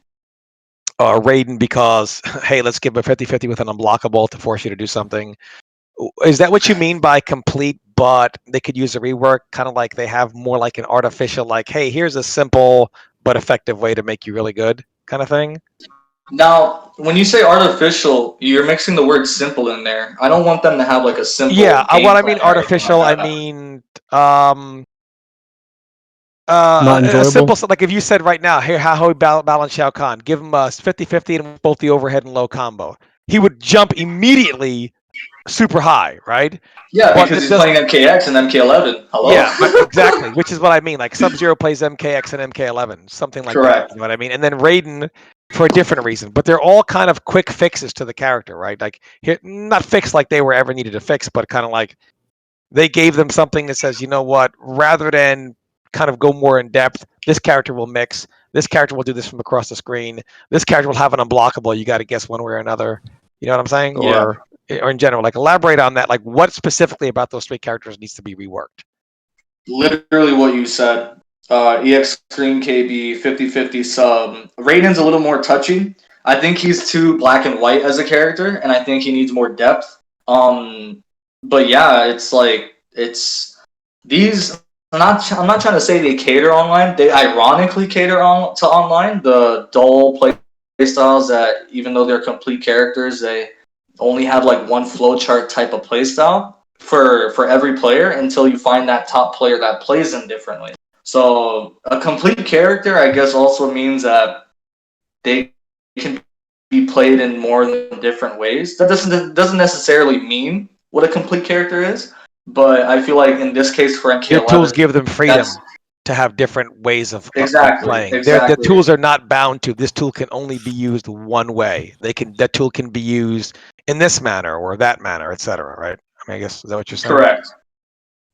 Raiden because, hey, let's give a 50-50 with an unblockable to force you to do something. Is that what you mean by complete, but they could use a rework, kind of like they have more like an artificial, like, hey, here's a simple but effective way to make you really good kind of thing? Now, when you say artificial, you're mixing the word simple in there. I don't want them to have like a simple. Yeah, what I mean artificial, I mean a simple, like if you said right now, here, how we balance Shao Kahn, give him a 50-50 and both the overhead and low combo. He would jump immediately super high, right? Yeah, because he's playing MKX and MK11. Hello? Yeah, exactly, which is what I mean. Like Sub-Zero plays MKX and MK11, something like that. You know what I mean? And then Raiden for a different reason. But they're all kind of quick fixes to the character, right? Like, not fixed like they were ever needed to fix, but kind of like they gave them something that says, you know what, rather than kind of go more in depth. This character will mix. This character will do this from across the screen. This character will have an unblockable. You got to guess one way or another. You know what I'm saying? Yeah. Or in general, like elaborate on that. Like what specifically about those three characters needs to be reworked? Literally what you said. EX Screen KB 50/50 sub. Raiden's a little more touchy. I think he's too black and white as a character, and I think he needs more depth. But yeah, it's like these. I'm not trying to say they cater online. They ironically cater to online. The dull play styles that even though they're complete characters, they only have like one flowchart type of playstyle for every player until you find that top player that plays them differently. So a complete character, I guess, also means that they can be played in more than different ways. That doesn't necessarily mean what a complete character is, but I feel like in this case for MK11, Your tools give them freedom to have different ways of playing. Exactly. The tools are not bound to this tool can only be used one way. That tool can be used in this manner or that manner, etc. Right? I mean, I guess is that what you're saying? Correct.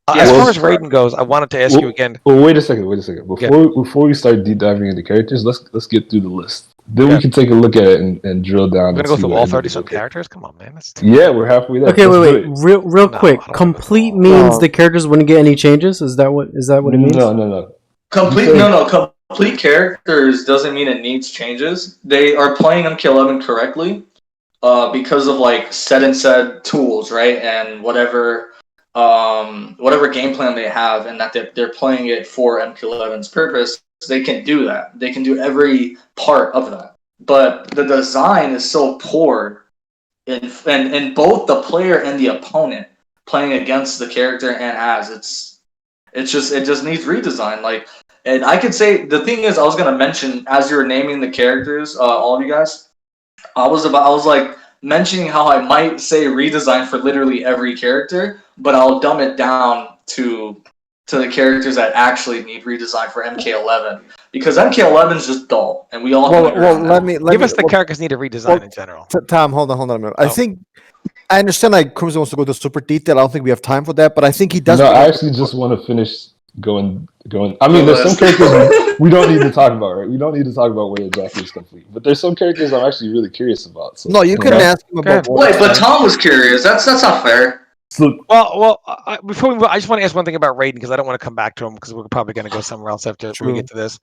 As far as Raiden goes, I wanted to ask you again. Well, wait a second. Before we start deep diving into characters, let's get through the list. Then we can take a look at it and drill down. We're gonna go through all 30-some characters. Come on, man. We're halfway there. Okay, wait. Real quick. Complete means the characters wouldn't get any changes. Is that what it means? No. Complete characters doesn't mean it needs changes. They are playing MK11 correctly, because of like set and said tools, right, and whatever game plan they have, and that they're playing it for MK11's purpose. They can do that. They can do every part of that. But the design is so poor in both the player and the opponent playing against the character and as it just needs redesign. Like, and I could say the thing is, I was gonna mention as you were naming the characters, all of you guys, I was like mentioning how I might say redesign for literally every character, but I'll dumb it down to the characters that actually need redesign for MK11, because MK11 is just dull, and we all let me give us the characters need a redesign in general. Tom, hold on a minute. I think I understand like Crimson wants to go to super detail. I don't think we have time for that, but I think he does. No, I actually just want to finish going. I mean, there's some characters we don't need to talk about, right? We don't need to talk about whether Jackie is complete, but there's some characters I'm actually really curious about. So, no, you can ask him about. Wait, but Tom was curious. That's not fair. Before we move, I just want to ask one thing about Raiden, because I don't want to come back to him, because we're probably going to go somewhere else after we get to this.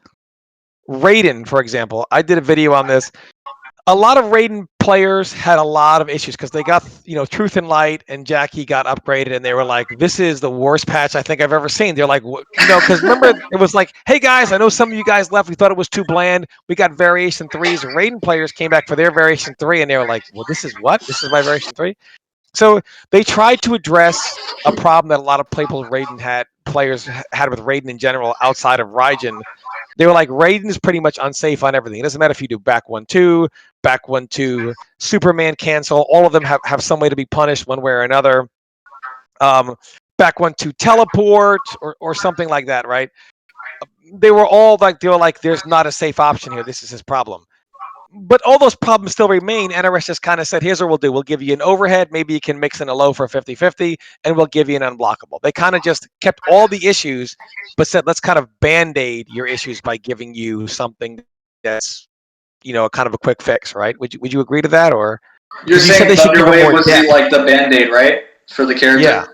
Raiden, for example, I did a video on this. A lot of Raiden players had a lot of issues because they got, Truth and Light and Jackie got upgraded, and they were like, "This is the worst patch I think I've ever seen." They're like, because remember, it was like, "Hey guys, I know some of you guys left. We thought it was too bland. We got Variation 3s." Raiden players came back for their Variation 3, and they were like, "Well, this is what? This is my Variation 3?" So they tried to address a problem that a lot of players had with Raiden in general outside of Raijin. They were like, Raiden is pretty much unsafe on everything. It doesn't matter if you do back 1-2, Superman cancel. All of them have some way to be punished one way or another. Back 1-2 teleport or something like that, right? They were like, there's not a safe option here. This is his problem. But all those problems still remain. NRS just kind of said, here's what we'll do. We'll give you an overhead. Maybe you can mix in a low for 50-50, and we'll give you an unblockable. They kind of just kept all the issues, but said, let's kind of Band-Aid your issues by giving you something that's, kind of a quick fix, right? Would you agree to that? Or you're saying Thunderwave was the Band-Aid, right? For the character? Yeah.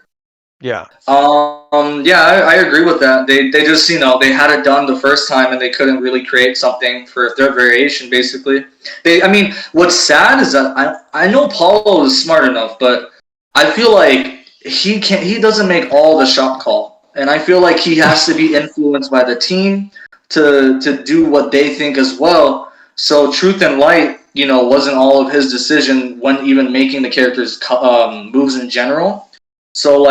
Yeah, I agree with that. They just, they had it done the first time and they couldn't really create something for their variation, basically. What's sad is that I know Paulo is smart enough, but I feel like he doesn't make all the shot call. And I feel like he has to be influenced by the team to do what they think as well. So Truth and Light, wasn't all of his decision when even making the characters' moves in general. So,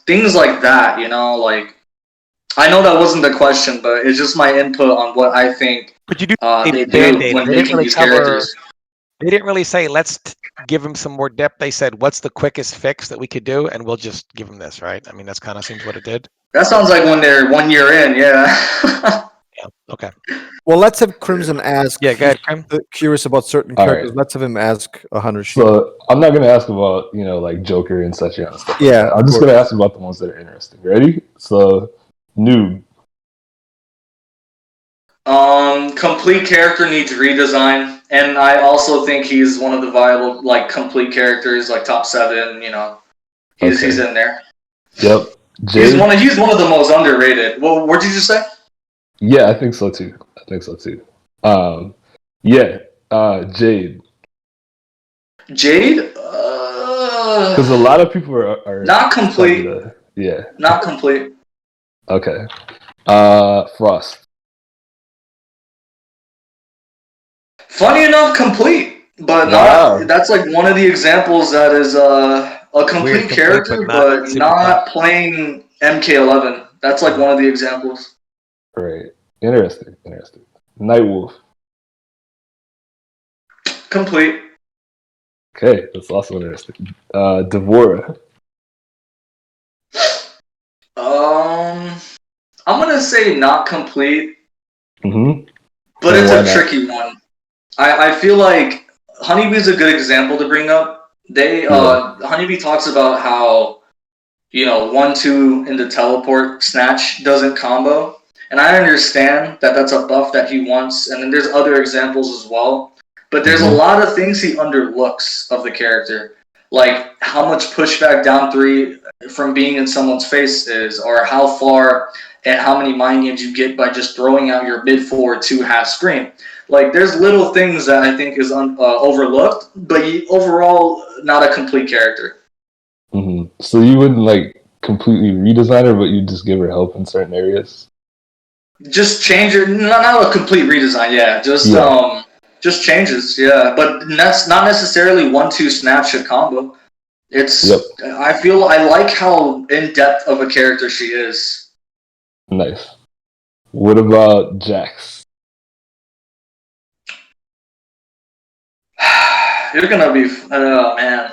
things like that, I know that wasn't the question, but it's just my input on what I think but you do they do when making these characters. They didn't really say, let's give him some more depth. They said, what's the quickest fix that we could do? And we'll just give him this, right? That's kind of seems what it did. That sounds like when they're 1 year in, yeah. Yeah, okay. Well, let's have Crimson ask. Yeah, go ahead, Crim. Curious about certain characters. Right. Let's have him ask Han Rashid. So I'm not going to ask about, Joker and such and stuff. Yeah. I'm just going to ask about the ones that are interesting. Ready? So, Noob. Complete character needs redesign, and I also think he's one of the viable like complete characters, like top 7. You know, he's in there. Yep. Jade? He's one of the most underrated. Well, what did you say? Yeah, I think so too. Yeah, Jade. Jade? Because a lot of people are not complete. Yeah. Not complete. Okay. Frost. Funny enough, complete, but Wow. not. That's like one of the examples that is a complete character, but not playing MK11. That's like one of the examples. Right. Interesting. Nightwolf. Complete. Okay, that's also interesting. Devora. I'm gonna say not complete, Mm-hmm. but it's a tricky one. I feel like Honeybee's a good example to bring up. Honeybee talks about how 1-2 in the teleport snatch doesn't combo, and I understand that that's a buff that he wants, and then there's other examples as well. But there's a lot of things he underlooks of the character, like how much pushback down 3 from being in someone's face is, or how far and how many mind games you get by just throwing out your mid forward 2 half screen. Like there's little things that I think is overlooked, but overall not a complete character. Mm-hmm. So you wouldn't like completely redesign her, but you just give her help in certain areas. Just change her, not a complete redesign. Yeah, just changes. Yeah, but that's not necessarily 1-2 snapshot combo. It's. Yep. I like how in depth of a character she is. Nice. What about Jax? You're gonna be. Oh man.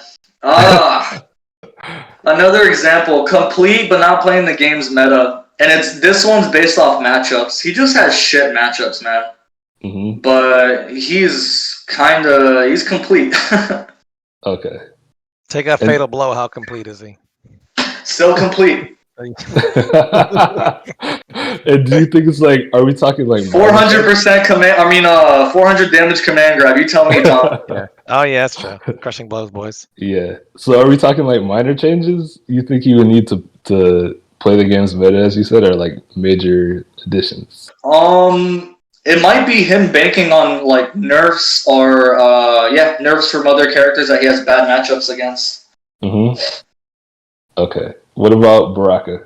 Another example, complete but not playing the game's meta. And this one's based off matchups. He just has shit matchups, man. Mm-hmm. But he's complete. Okay. Take a fatal blow. How complete is he? Still complete. And do you think it's like, are we talking like 400% command? 400 damage command grab. You tell me, Tom. Yeah. Oh yeah, that's true. Crushing blows, boys. Yeah. So are we talking like minor changes? You think you would need to play the game's meta, as you said, or like major additions? It might be him banking on like nerfs or nerfs from other characters that he has bad matchups against. Mm-hmm. Okay. What about Baraka?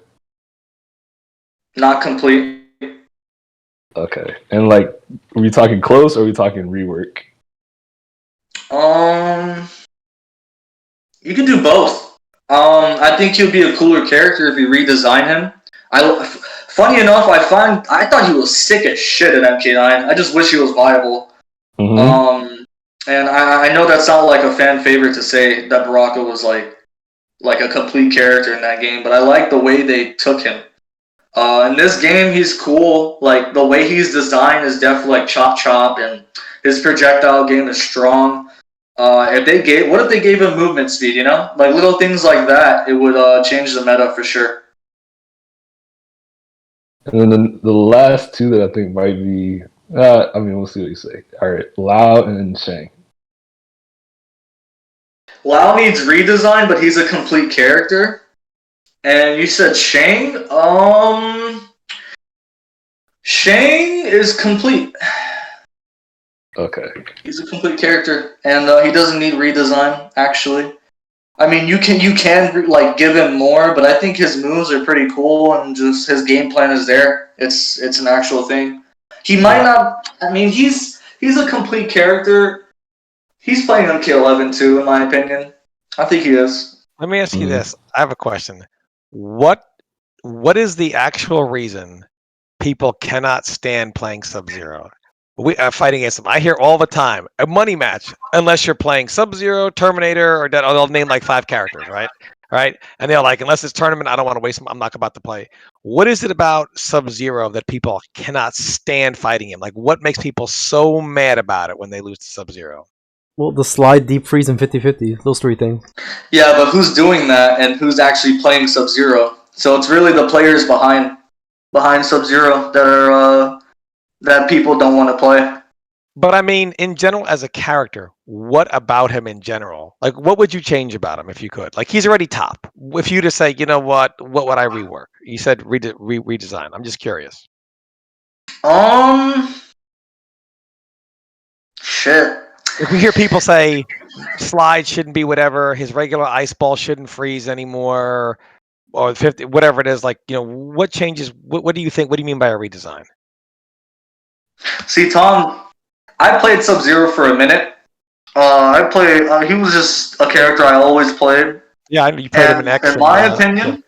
Not complete. Okay. And like, are we talking close or are we talking rework? You can do both. I think he'll be a cooler character if you redesign him. Funny enough, I thought he was sick as shit at MK9. I just wish he was viable. Mm-hmm. And I know that's not like a fan favorite to say that Baraka was like a complete character in that game, but I like the way they took him. In this game, he's cool. Like the way he's designed is definitely like chop, and his projectile game is strong. What if they gave him movement speed? Like little things like that, it would change the meta for sure. And then the last two that I think might be, we'll see what you say. All right, Lao and Shang. Lao needs redesign, but he's a complete character. And you said Shang? Shang is complete. Okay. He's a complete character, and he doesn't need redesign, actually. I mean, you can like give him more, but I think his moves are pretty cool, and just his game plan is there. It's an actual thing. He might not. I mean, he's a complete character. He's playing MK11 too, in my opinion. I think he is. Let me ask you this. I have a question. What is the actual reason people cannot stand playing Sub-Zero? Fighting against them. I hear all the time, a money match, unless you're playing Sub-Zero, Terminator, or they'll name like 5 characters, right? Right? And they're like, unless it's tournament, I don't want to waste them. I'm not about to play. What is it about Sub-Zero that people cannot stand fighting him? Like, what makes people so mad about it when they lose to Sub-Zero? Well, the slide, deep freeze, and 50-50. Those 3 things. Yeah, but who's doing that and who's actually playing Sub-Zero? So it's really the players behind Sub-Zero that are that people don't want to play. But I mean, in general, as a character, what about him in general? Like, what would you change about him if you could? Like, he's already top. If you to say, you know what would I rework? You said redesign. I'm just curious. Shit. If we hear people say slide shouldn't be whatever, his regular ice ball shouldn't freeze anymore, or 50, whatever it is, like, what changes? What do you think? What do you mean by a redesign? See, Tom, I played Sub-Zero for a minute. He was just a character I always played. Yeah, you played him in X. In my opinion,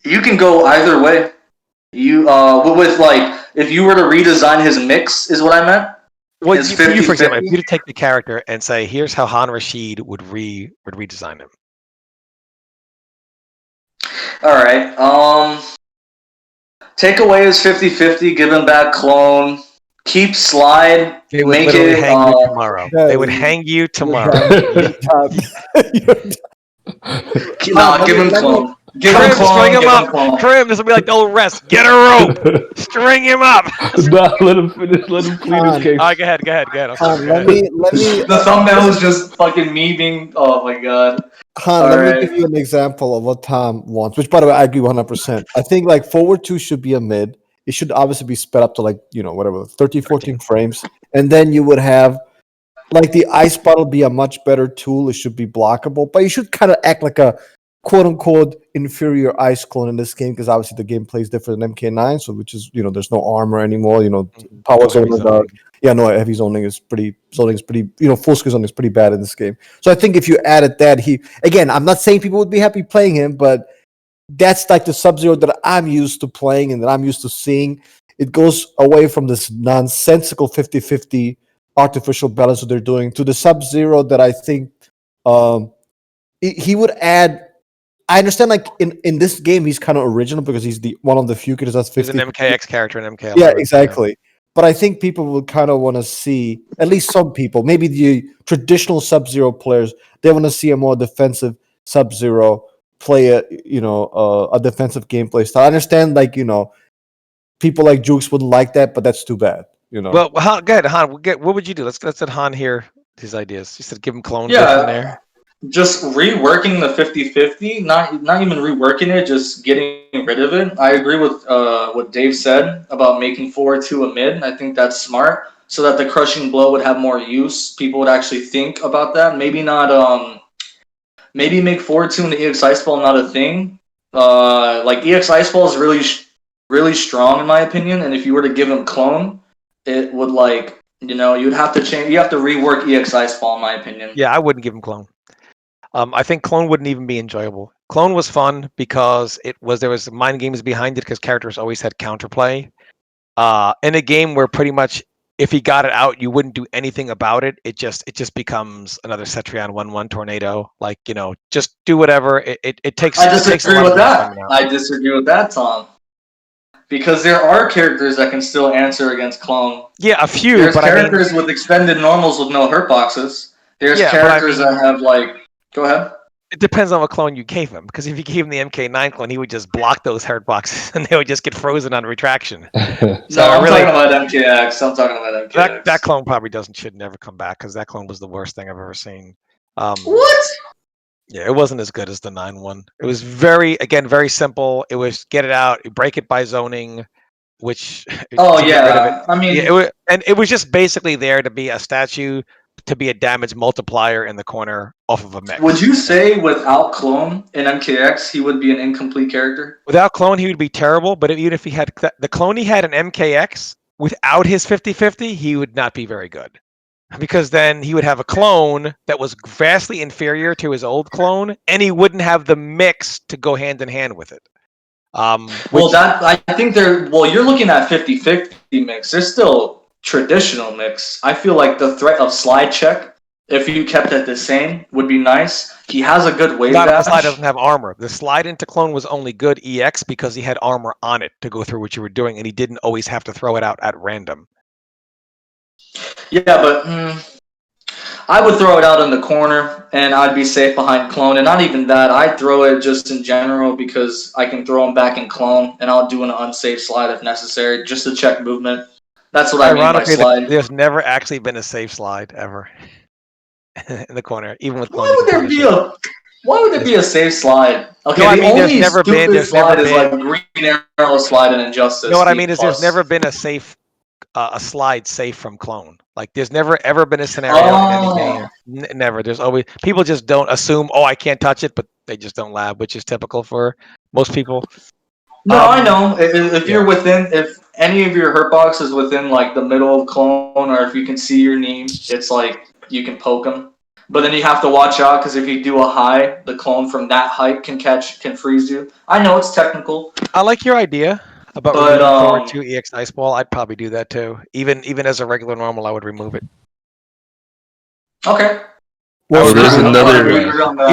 you can go either way. You with like, if you were to redesign his mix, is what I meant. Well, for example, if you to take the character and say, here's how Han Rashid would redesign him. All right. Take away his 50-50, give him back clone. Keep slide. They would literally hang you tomorrow. They would hang you tomorrow. No, give him clone. Give him clone. String him up. Crim, this will be like the old rest. Get a rope. String him up. Nah, let him finish. Let him plead his case. All right, go ahead. Let me. The thumbnail is just fucking me being. Oh my god. Han, let me give you an example of what Tom wants, which, by the way, I agree 100%. I think like forward 2 should be a mid. It should obviously be sped up to like, whatever, 13, 14 frames. And then you would have like the ice bottle be a much better tool. It should be blockable, but you should kind of act like a quote unquote inferior ice clone in this game, because obviously the gameplay is different than MK9. So, which is, there's no armor anymore. Power zoners are. Yeah, no, heavy zoning is pretty, full screen zoning is pretty bad in this game. So I think if you added that, again, I'm not saying people would be happy playing him, but that's like the Sub-Zero that I'm used to playing and that I'm used to seeing. It goes away from this nonsensical 50-50 artificial balance that they're doing to the Sub-Zero that I think he would add. I understand, like, in this game, he's kind of original because he's one of the few characters that's 50. He's an MKX character in MK11. Yeah, exactly. Yeah. But I think people would kind of want to see, at least some people, maybe the traditional Sub-Zero players, they want to see a more defensive Sub-Zero play a defensive gameplay style. I understand, like, people like Jukes wouldn't like that, but that's too bad. Well, go ahead, Han. What would you do? Let's let Han hear his ideas. You said give him clone. Yeah, in there. Just reworking the 50-50, not even reworking it, just getting rid of it. I agree with what Dave said about making 4-2 a mid. I think that's smart, so that the crushing blow would have more use. People would actually think about that. Maybe not. Maybe make 4-2 and the EX Ice Ball not a thing. Like EX Ice Ball is really strong in my opinion, and if you were to give him clone, it would you'd have to change. You have to rework EX Ice Ball in my opinion. Yeah, I wouldn't give him clone. I think clone wouldn't even be enjoyable. Clone was fun because there was mind games behind it, because characters always had counterplay. In a game where pretty much if he got it out, you wouldn't do anything about it. It just becomes another Cetrion 1/1 tornado. Like, just do whatever. It takes. I disagree with that. I disagree with that, Tom. Because there are characters that can still answer against clone. Yeah, a few. There's characters with extended normals with no hurt boxes. There's characters that have like. Go ahead. It depends on what clone you gave him, because if you gave him the MK9 clone, he would just block those hurt boxes and they would just get frozen on retraction. So I'm talking about MKX. That clone probably should never come back, because that clone was the worst thing I've ever seen. What? Yeah, it wasn't as good as the 9-1. It was very simple. It was get it out, break it by zoning, which. Oh yeah, I mean, it was just basically there to be a statue, to be a damage multiplier in the corner off of a mech. Would you say without clone in MKX, he would be an incomplete character? Without clone, he would be terrible. But even if he had the clone he had in MKX, without his 50-50, he would not be very good. Because then he would have a clone that was vastly inferior to his old clone, and he wouldn't have the mix to go hand in hand with it. I think you're looking at 50-50 mix. There's still traditional mix. I feel like the threat of slide check, if you kept it the same, would be nice. He has a good wave dash. The slide doesn't have armor. The slide into clone was only good EX because he had armor on it to go through what you were doing, and he didn't always have to throw it out at random. Yeah, but I would throw it out in the corner, and I'd be safe behind clone. And not even that, I'd throw it just in general because I can throw them back in clone, and I'll do an unsafe slide if necessary, just to check movement. That's what I mean by Ironically, slide. there's never actually been a safe slide ever in the corner, even with clone. Why You would can there punish be it. a Why would there be a safe slide? Okay, No, I the mean, only stupid slide is like green arrow slide in Injustice. No, what I D mean is there's plus. never been a safe, a slide safe from clone. Like there's never ever been a scenario in any game. Never. There's always people just don't assume. Oh, I can't touch it, but they just don't lab, which is typical for most people. No, I know. If you're within, if any of your hurt box is within like the middle of clone, or if you can see your knee, it's like you can poke them. But then you have to watch out because if you do a high, the clone from that height can freeze you. I know it's technical, I like your idea about but removing forward 2 EX Ice Ball. I'd probably do that too. Even as a regular normal, I would remove it. okay. Well, would there's agree another. on that.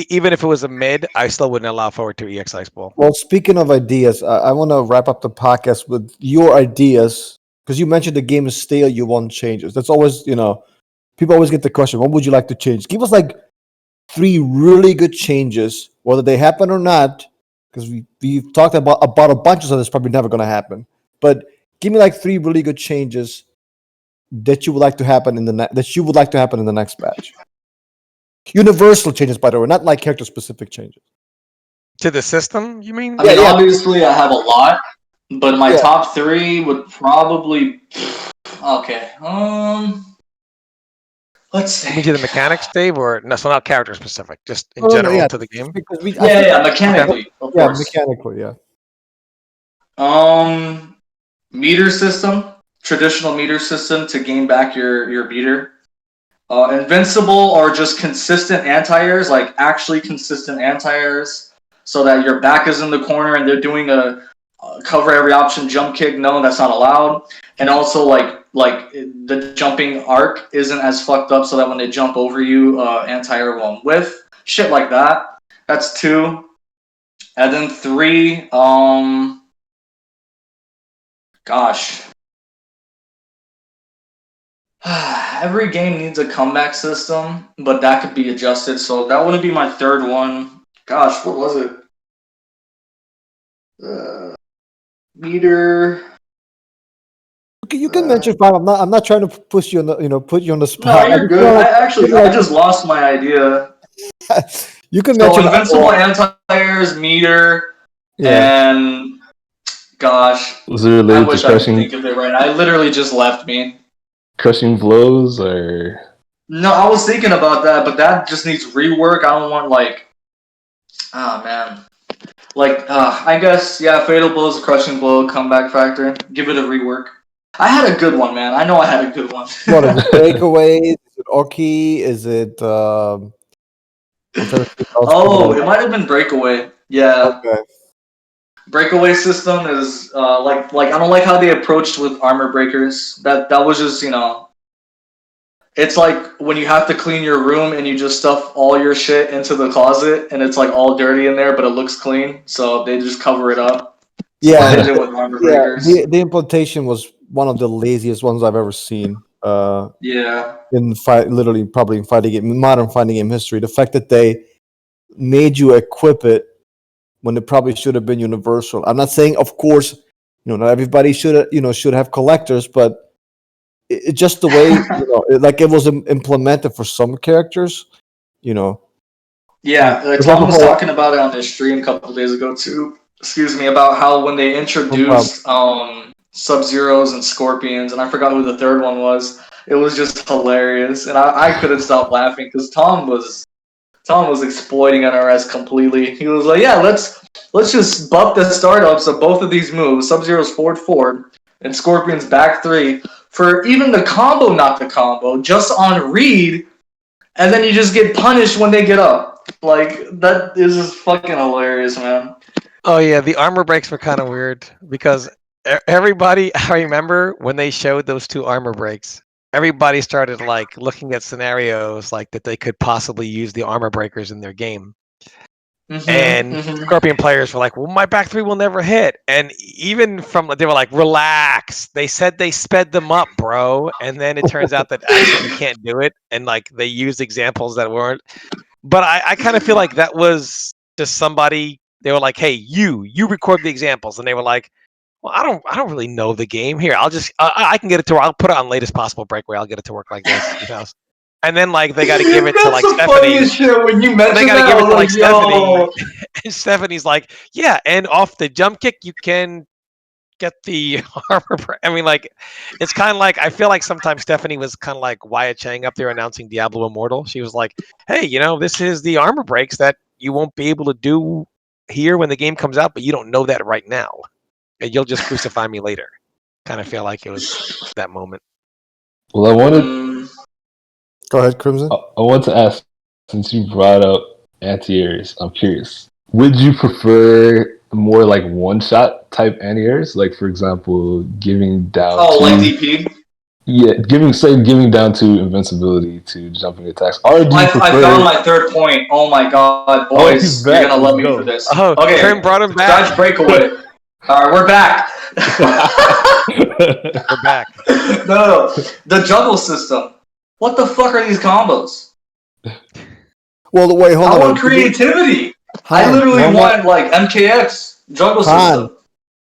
Even if it was a mid, I still wouldn't allow forward 2 EX Ice Ball. Well, speaking of ideas, I want to wrap up the podcast with your ideas because you mentioned the game is stale. You want changes. That's always, people always get the question, what would you like to change? Give us like 3 really good changes, whether they happen or not, because we've talked about a bunch of stuff that's probably never going to happen. But give me like 3 really good changes that you would like to happen in the next batch. Universal changes, by the way, not like character specific changes. To the system, you mean? I mean, yeah. obviously, I have a lot, but my Yeah. top 3 would probably. Okay. Let's You mean see. to the mechanics, Dave, or no? So not character specific, just in No, general yeah, to the game. because Mechanically, of yeah, course. mechanically, yeah. Meter system, traditional meter system to gain back your meter. Invincible or just consistent anti-airs, like actually consistent anti-airs, so that your back is in the corner and they're doing a cover every option jump kick. No, that's not allowed. And also like the jumping arc isn't as fucked up, so that when they jump over you, anti-air won't whiff. Shit like that. That's 2. And then 3, gosh. Every game needs a comeback system, but that could be adjusted. So that wouldn't be my 3rd one. Gosh, what was it? Meter. Okay, you can mention 5. I'm not trying to push you on put you on the No, spot. you're good. I just lost my idea. You can So mention invincible anti-airs, meter, and gosh, Was it I related wish to I could crushing think of it right now. It literally just left me. blows or? No, I was thinking about that, but that just needs rework. I don't want man. I guess, yeah, fatal blows, crushing blow, comeback factor. Give it a rework. I had a good one, man. I know I had a good one. what is it? Breakaway? Is it Oki? Is it I'm trying to think else. Oh, it might have been breakaway. Yeah. Okay. Breakaway system is I don't like how they approached with armor breakers. That was just it's like when you have to clean your room and you just stuff all your shit into the closet and it's like all dirty in there, but it looks clean, so they just cover it up. Yeah, They did it with armor breakers. the implementation was one of the laziest ones I've ever seen. Yeah. In literally probably in fighting game, modern fighting game history. The fact that they made you equip it when it probably should have been universal. I'm not saying, of course, not everybody should have collectors, but it just the way it was implemented for some characters. Yeah, Tom was talking about it on his stream a couple of days ago too. Excuse me, about how when they introduced Sub-Zeros and Scorpions, and I forgot who the 3rd one was. It was just hilarious, and I couldn't stop laughing because Tom was exploiting NRS completely. He was like, "Yeah, let's just buff the startups of both of these moves: Sub-Zero's forward, and Scorpion's back 3 for even the combo, not the combo, just on read, and then you just get punished when they get up. Like that is just fucking hilarious, man." Oh yeah, the armor breaks were kind of weird because everybody. I remember when they showed those 2 armor breaks. Everybody started like looking at scenarios like that they could possibly use the armor breakers in their game. And Scorpion players were like, well, my back three will never hit. And even they were like, relax. They said they sped them up, bro. And then it turns out that actually you can't do it. And like they used examples that weren't. But I kind of feel like that was just somebody, they were like, hey, you record the examples. And they were like, well, I don't really know the game. Here, I can get it to work. I'll put it on latest possible breakaway. I'll get it to work like this, you know. And then like they got to give it to like That's the Stephanie. funniest shit when you mentioned They got to that. give I it was to like yo. Stephanie, and Stephanie's like, yeah, and off the jump kick you can get the armor. I mean, like, it's kind of like I feel like sometimes Stephanie was kind of like Wyatt Chang up there announcing Diablo Immortal. She was like, hey, you know, this is the armor breaks that you won't be able to do here when the game comes out, but you don't know that right now, and you'll just crucify me later. Kind of feel like it was that moment. Well, I wanted Go ahead, Crimson. I want to ask, since you brought up anti-airs, I'm curious. Would you prefer more like one-shot type anti-airs? Like, for example, giving down like DP. Yeah, giving down to invincibility to jumping attacks. Or do you prefer... I found my third point. Oh my god, boys. he's You're back. gonna love Let's me go. for this. Oh, Okay, Krim brought him back. scratch breakaway. Alright, we're back. We're back. No, the juggle system. What the fuck are these combos? Well, wait, hold I on. want creativity. I Han, literally one want like MKX juggle Han, system.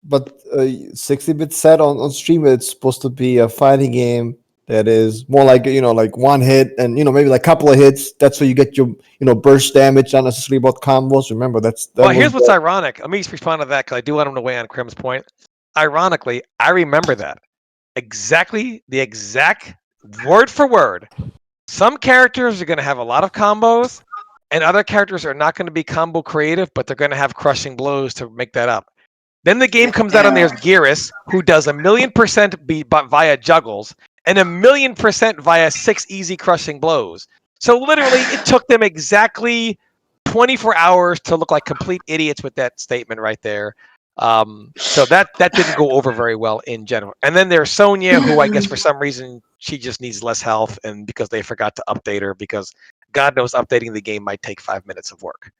but 60-bit said on stream it's supposed to be a fighting game that is more like, you know, like one hit and, you know, maybe like a couple of hits. That's where you get your, you know, burst damage, not necessarily about combos. Remember, Well, here's what's ironic. Let me just respond to that because I do want him to weigh on Krim's point. Ironically, I remember that. Exactly the exact word for word. Some characters are going to have a lot of combos, and other characters are not going to be combo creative, but they're going to have crushing blows to make that up. Then the game comes out and there's Geras, who does 1,000,000% via juggles and 1,000,000% via 6 easy crushing blows. So literally, it took them exactly 24 hours to look like complete idiots with that statement right there. So that didn't go over very well in general. And then there's Sonya, who I guess for some reason she just needs less health, and because they forgot to update her, because God knows updating the game might take 5 minutes of work.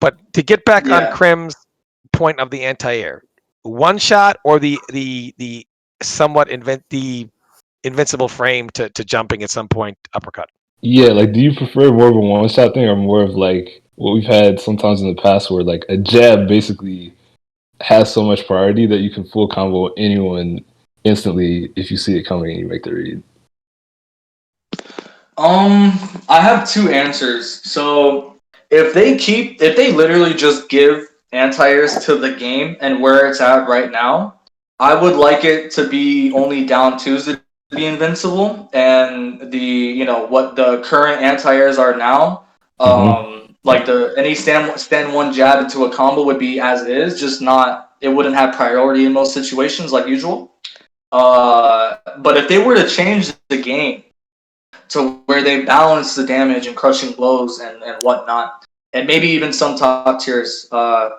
But to get back on Krim's point of the anti-air, one shot or the somewhat the invincible frame to jumping at some point uppercut. Yeah, like, do you prefer more of a one-shot thing or more of like what we've had sometimes in the past where like a jab basically has so much priority that you can full combo anyone instantly if you see it coming and you make the read? I have two answers. So if they literally just give anti-airs to the game and where it's at right now, I would like it to be only down twos to be invincible, and the, you know, what the current anti-airs are now. Like any stand one jab into a combo would be as is, just not, it wouldn't have priority in most situations like usual. But if they were to change the game to where they balance the damage and crushing blows and whatnot, and maybe even some top tiers, I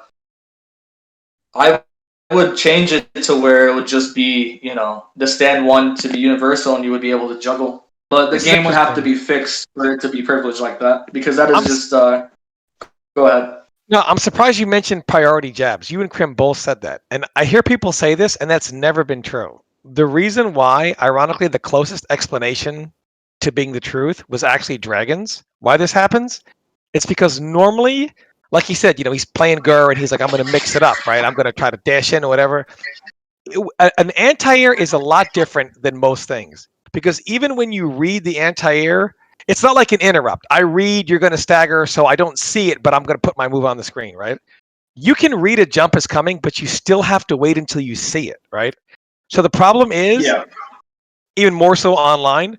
would change it to where it would just be, you know, the stand one to be universal and you would be able to juggle. But the game would have to be fixed for it to be privileged like that, because that is just... Go ahead. No, I'm surprised you mentioned priority jabs. You and Krim both said that. And I hear people say this, and that's never been true. The reason why, ironically, the closest explanation to being the truth was actually dragons. Why this happens? It's because normally, like he said, you know, he's playing Gur and he's like, I'm going to mix it up, right? I'm going to try to dash in or whatever. An anti-air is a lot different than most things, because even when you read the anti-air, it's not like an interrupt. I read, you're going to stagger, so I don't see it, but I'm going to put my move on the screen, right? You can read a jump is coming, but you still have to wait until you see it, right? So the problem is, even more so online,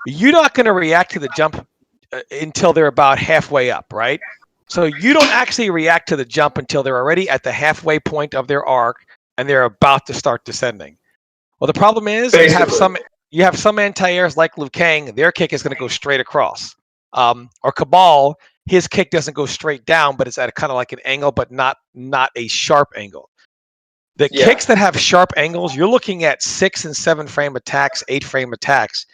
you're not going to react to the jump until they're about halfway up, right? So you don't actually react to the jump until they're already at the halfway point of their arc and they're about to start descending. Well, the problem is you have some anti-airs like Liu Kang, their kick is going to go straight across. Or Cabal, his kick doesn't go straight down, but it's at a kind of like an angle, but not a sharp angle. The kicks that have sharp angles, you're looking at 6 and 7 frame attacks, 8 frame attacks.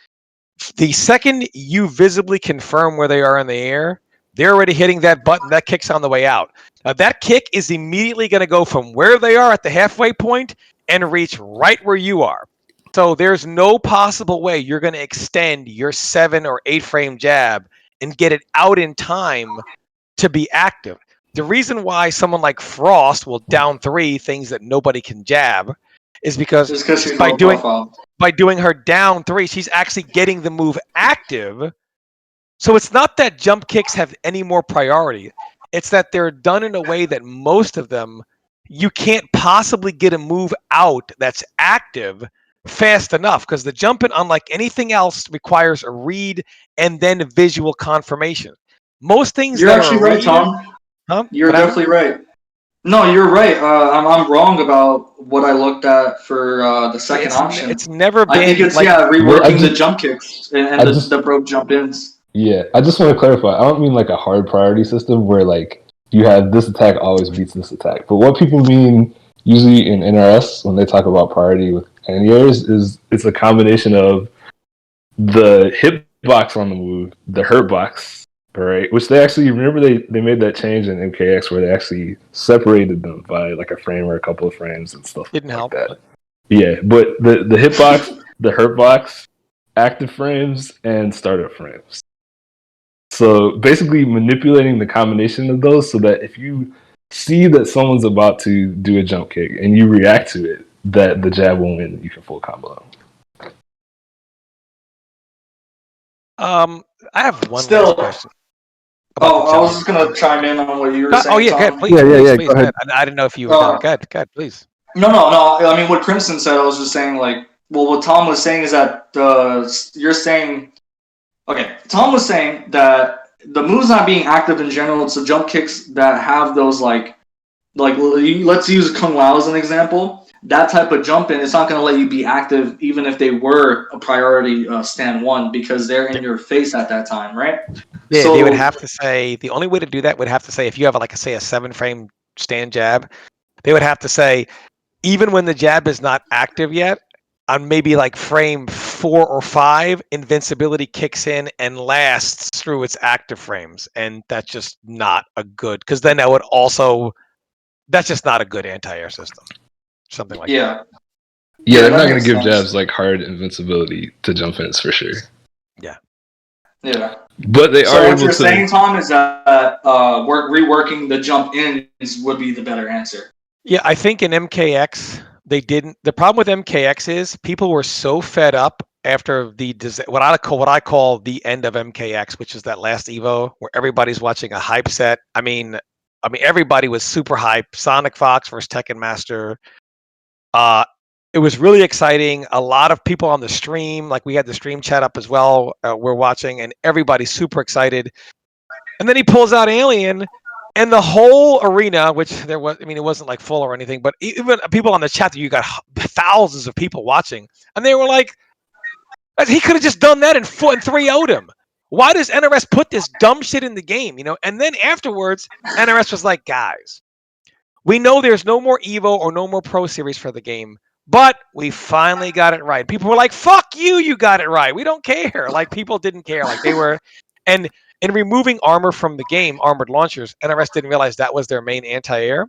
The second you visibly confirm where they are in the air, they're already hitting that button. That kick's on the way out. That kick is immediately going to go from where they are at the halfway point and reach right where you are. So there's no possible way you're going to extend your 7 or 8 frame jab and get it out in time to be active. The reason why someone like Frost will down 3 things that nobody can jab is because Just because she's by low doing profile. by doing her down 3, she's actually getting the move active. So it's not that jump kicks have any more priority. It's that they're done in a way that most of them, you can't possibly get a move out that's active fast enough, because the jumping, unlike anything else, requires a read and then visual confirmation. Most things You're that are actually a right, read, Tom. huh? You're What happened? definitely right. No, you're right. I'm wrong about what I looked at for the second option. It's never I think been it's like Well, reworking the jump kicks and I the just rope jump ins. Yeah, I just want to clarify. I don't mean like a hard priority system where like you have this attack always beats this attack. But what people mean usually in NRS when they talk about priority with anti-airs is it's a combination of the hitbox on the move, the hurt box, right? Which they actually remember they made that change in MKX where they actually separated them by like a frame or a couple of frames and stuff didn't like help. that. Yeah, but the hitbox, the hurt box, active frames, and startup frames. So basically manipulating the combination of those so that if you see that someone's about to do a jump kick and you react to it, that the jab will win, you can full combo them. I have one Still, last question about the I was jumping. just gonna chime in on what you were saying, Oh yeah, go ahead, Tom. please, Yeah, yeah, please, yeah. please. Go ahead. I didn't know if you were done. Uh, Go ahead, please. No. I mean, what Crimson said, I was just saying, like, well, what Tom was saying is that you're saying, okay, Tom was saying that the move's not being active in general. It's the jump kicks that have those, like let's use Kung Lao as an example. That type of jump in, it's not going to let you be active even if they were a priority stand 1 because they're in your face at that time, right? Yeah, So they would have to say the only way to do that would have to say if you have like a 7 frame stand jab, they would have to say even when the jab is not active yet, on maybe like frame 4 or 5, invincibility kicks in and lasts through its active frames, and that's just not a good, because then that would also, that's just not a good anti-air system. Something like that. yeah, Yeah, they're that not going makes to give sense. jabs like hard invincibility to jump ins for sure. Yeah. But they So are what able you're to. saying, Tom, is that reworking the jump ins would be the better answer. Yeah, I think in MKX they didn't. The problem with MKX is people were so fed up after the what I call the end of MKX, which is that last Evo where everybody's watching a hype set. I mean everybody was super hype. Sonic Fox versus Tekken Master. It was really exciting. A lot of people on the stream, like we had the stream chat up as well. We're watching, and everybody's super excited. And then he pulls out Alien, and the whole arena, which there was, I mean, it wasn't like full or anything, but even people on the chat, you got thousands of people watching, and they were like, he could have just done that and 3-0'd him. Why does NRS put this dumb shit in the game? And then afterwards, NRS was like, guys, we know there's no more Evo or no more Pro Series for the game, but we finally got it right. People were like, fuck you, you got it right. We don't care. Like, people didn't care. Like, they were, and in removing armor from the game, armored launchers, NRS didn't realize that was their main anti-air.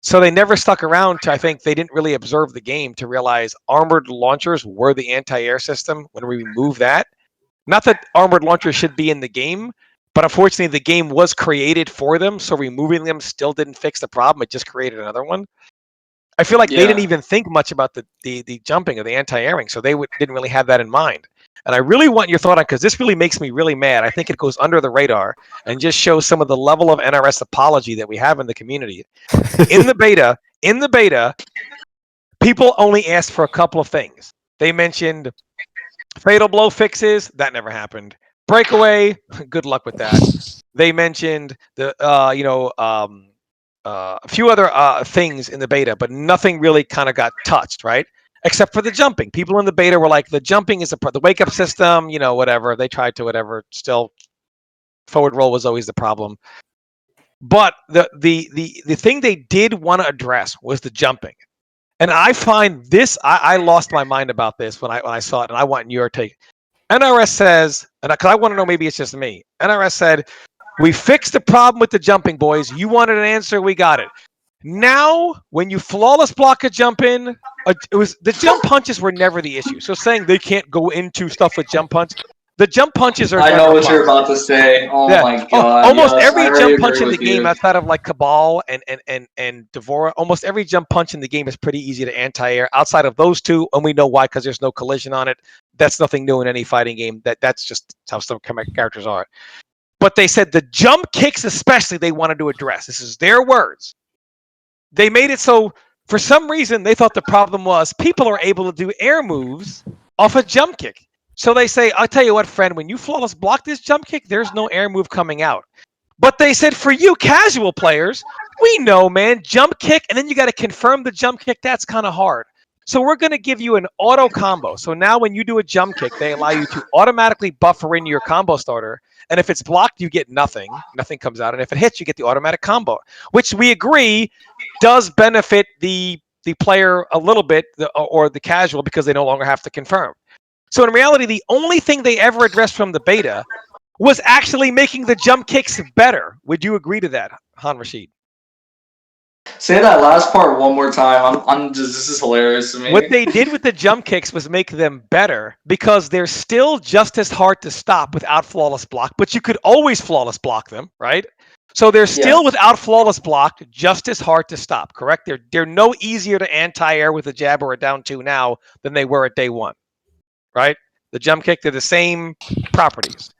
So they never stuck around to, I think they didn't really observe the game to realize armored launchers were the anti-air system when we removed that. Not that armored launchers should be in the game, but unfortunately the game was created for them, so removing them still didn't fix the problem. It just created another one. I feel like they didn't even think much about the jumping or the anti-airing, so they didn't really have that in mind. And I really want your thought on, because this really makes me really mad. I think it goes under the radar and just shows some of the level of NRS apology that we have in the community. In the beta, people only asked for a couple of things. They mentioned fatal blow fixes, that never happened. Breakaway, good luck with that. They mentioned the a few other things in the beta, but nothing really kind of got touched, right? Except for the jumping. People in the beta were like, the jumping is the wake up system, whatever. They tried to whatever. Still, forward roll was always the problem. But the thing they did want to address was the jumping. And I find this, I lost my mind about this when I saw it, and I want your take. NRS says, and because I want to know, maybe it's just me. NRS said, We fixed the problem with the jumping, boys. You wanted an answer, we got it. Now, when you flawless block a jump in, it was the jump punches were never the issue. So saying they can't go into stuff with jump punch, the jump punches are I never know a what you're problem. about to say. Oh Yeah. my Oh, god. almost Yes, I every already jump punch agree in the with game you. outside of like Cabal and Devora, almost every jump punch in the game is pretty easy to anti-air. Outside of those two, and we know why, because there's no collision on it. That's nothing new in any fighting game. That's just how some characters are. But they said the jump kicks, especially, they wanted to address. This is their words. They made it so, for some reason, they thought the problem was people are able to do air moves off a jump kick. So they say, I'll tell you what, friend, when you flawless block this jump kick, there's no air move coming out. But they said, for you casual players, we know, man, jump kick, and then you got to confirm the jump kick. That's kind of hard. So we're going to give you an auto combo. So now when you do a jump kick, they allow you to automatically buffer in your combo starter. And if it's blocked, you get nothing. Nothing comes out. And if it hits, you get the automatic combo, which we agree does benefit the player a little bit, or the casual, because they no longer have to confirm. So in reality, the only thing they ever addressed from the beta was actually making the jump kicks better. Would you agree to that, Han Rashid? Say that last part one more time. I'm just, this is hilarious to me. What they did with the jump kicks was make them better, because they're still just as hard to stop without flawless block, but you could always flawless block them, right? So they're still, without flawless block, just as hard to stop, correct? They're no easier to anti-air with a jab or a down two now than they were at day one, right? The jump kick, they're the same properties.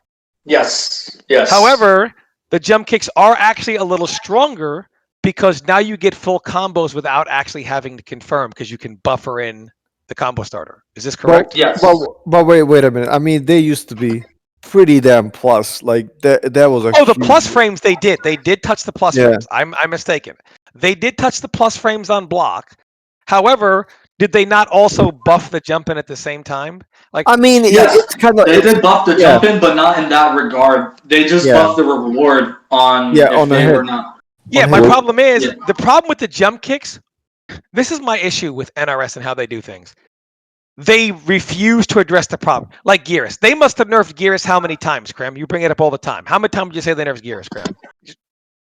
Yes. However, the jump kicks are actually a little stronger, because now you get full combos without actually having to confirm, because you can buffer in the combo starter. Is this correct? Yes. But wait a minute. I mean, they used to be pretty damn plus. Like that was a The huge... plus frames they did. They did touch the plus Yeah. frames. I'm mistaken. They did touch the plus frames on block. However, did they not also buff the jump in at the same time? Like, I mean, Yes, it's kind of... they did buff the jump in, but not in that regard. They just buffed the reward on if on the they hit. were not. yeah, on my hit. problem is, Yeah. the problem with the jump kicks, this is my issue with NRS and how they do things. They refuse to address the problem. Like Gearus. They must have nerfed Gearus how many times, Krem? You bring it up all the time. How many times would you say they nerfed Gearus, Krem?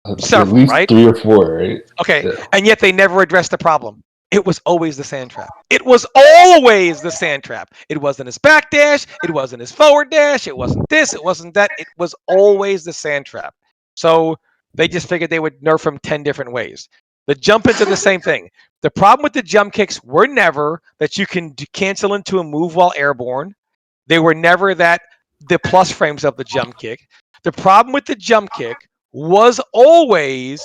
At Several, least right? 3 or 4, right? Okay, Yeah. and yet they never addressed the problem. It was always the sand trap. It was always the sand trap. It wasn't his back dash. It wasn't his forward dash. It wasn't this. It wasn't that. It was always the sand trap. So they just figured they would nerf him 10 different ways. The jump ins are the same thing. The problem with the jump kicks were never that you can cancel into a move while airborne. They were never that the plus frames of the jump kick. The problem with the jump kick was always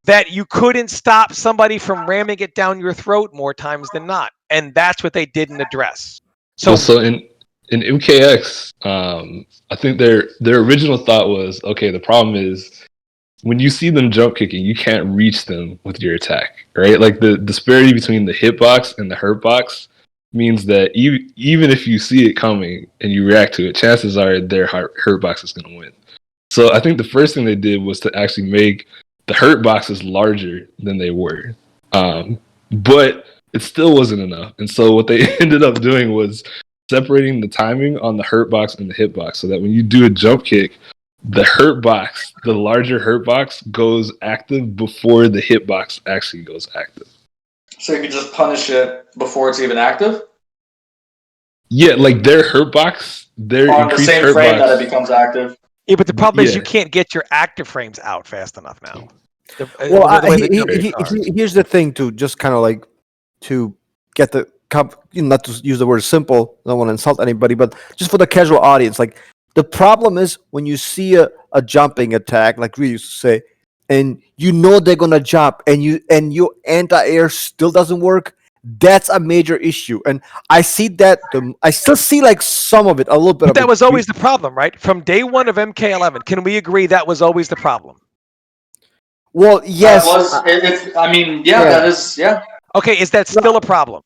that you couldn't stop somebody from ramming it down your throat more times than not. And that's what they didn't address. So, So in MKX, I think their original thought was, okay, the problem is when you see them jump kicking, you can't reach them with your attack, right? Like the disparity between the hitbox and the hurtbox means that even if you see it coming and you react to it, chances are their hurtbox is going to win. So I think the first thing they did was to actually make the hurtboxes larger than they were. But it still wasn't enough. And so what they ended up doing was separating the timing on the hurtbox and the hitbox, so that when you do a jump kick, the hurtbox, the larger hurtbox, goes active before the hitbox actually goes active. So you could just punish it before it's even active? Yeah, like their hurtbox, their On the increased same hurtbox. frame that it becomes active. yeah, but the problem is Yeah. you can't get your active frames out fast enough now. Well, The way the jump kicks are. here's the thing, to just kind of like to get the not to use the word simple. I don't want to insult anybody, but just for the casual audience, like the problem is when you see a jumping attack, like we used to say, and you know they're gonna jump, and your anti-air still doesn't work. That's a major issue, and I see that. I still see like some of it, a little bit. But of that it. was always the problem, right? From day one of MK11, can we agree that was always the problem? Well, yes. That was, I mean, yeah. that is, yeah. Okay, is that still a problem?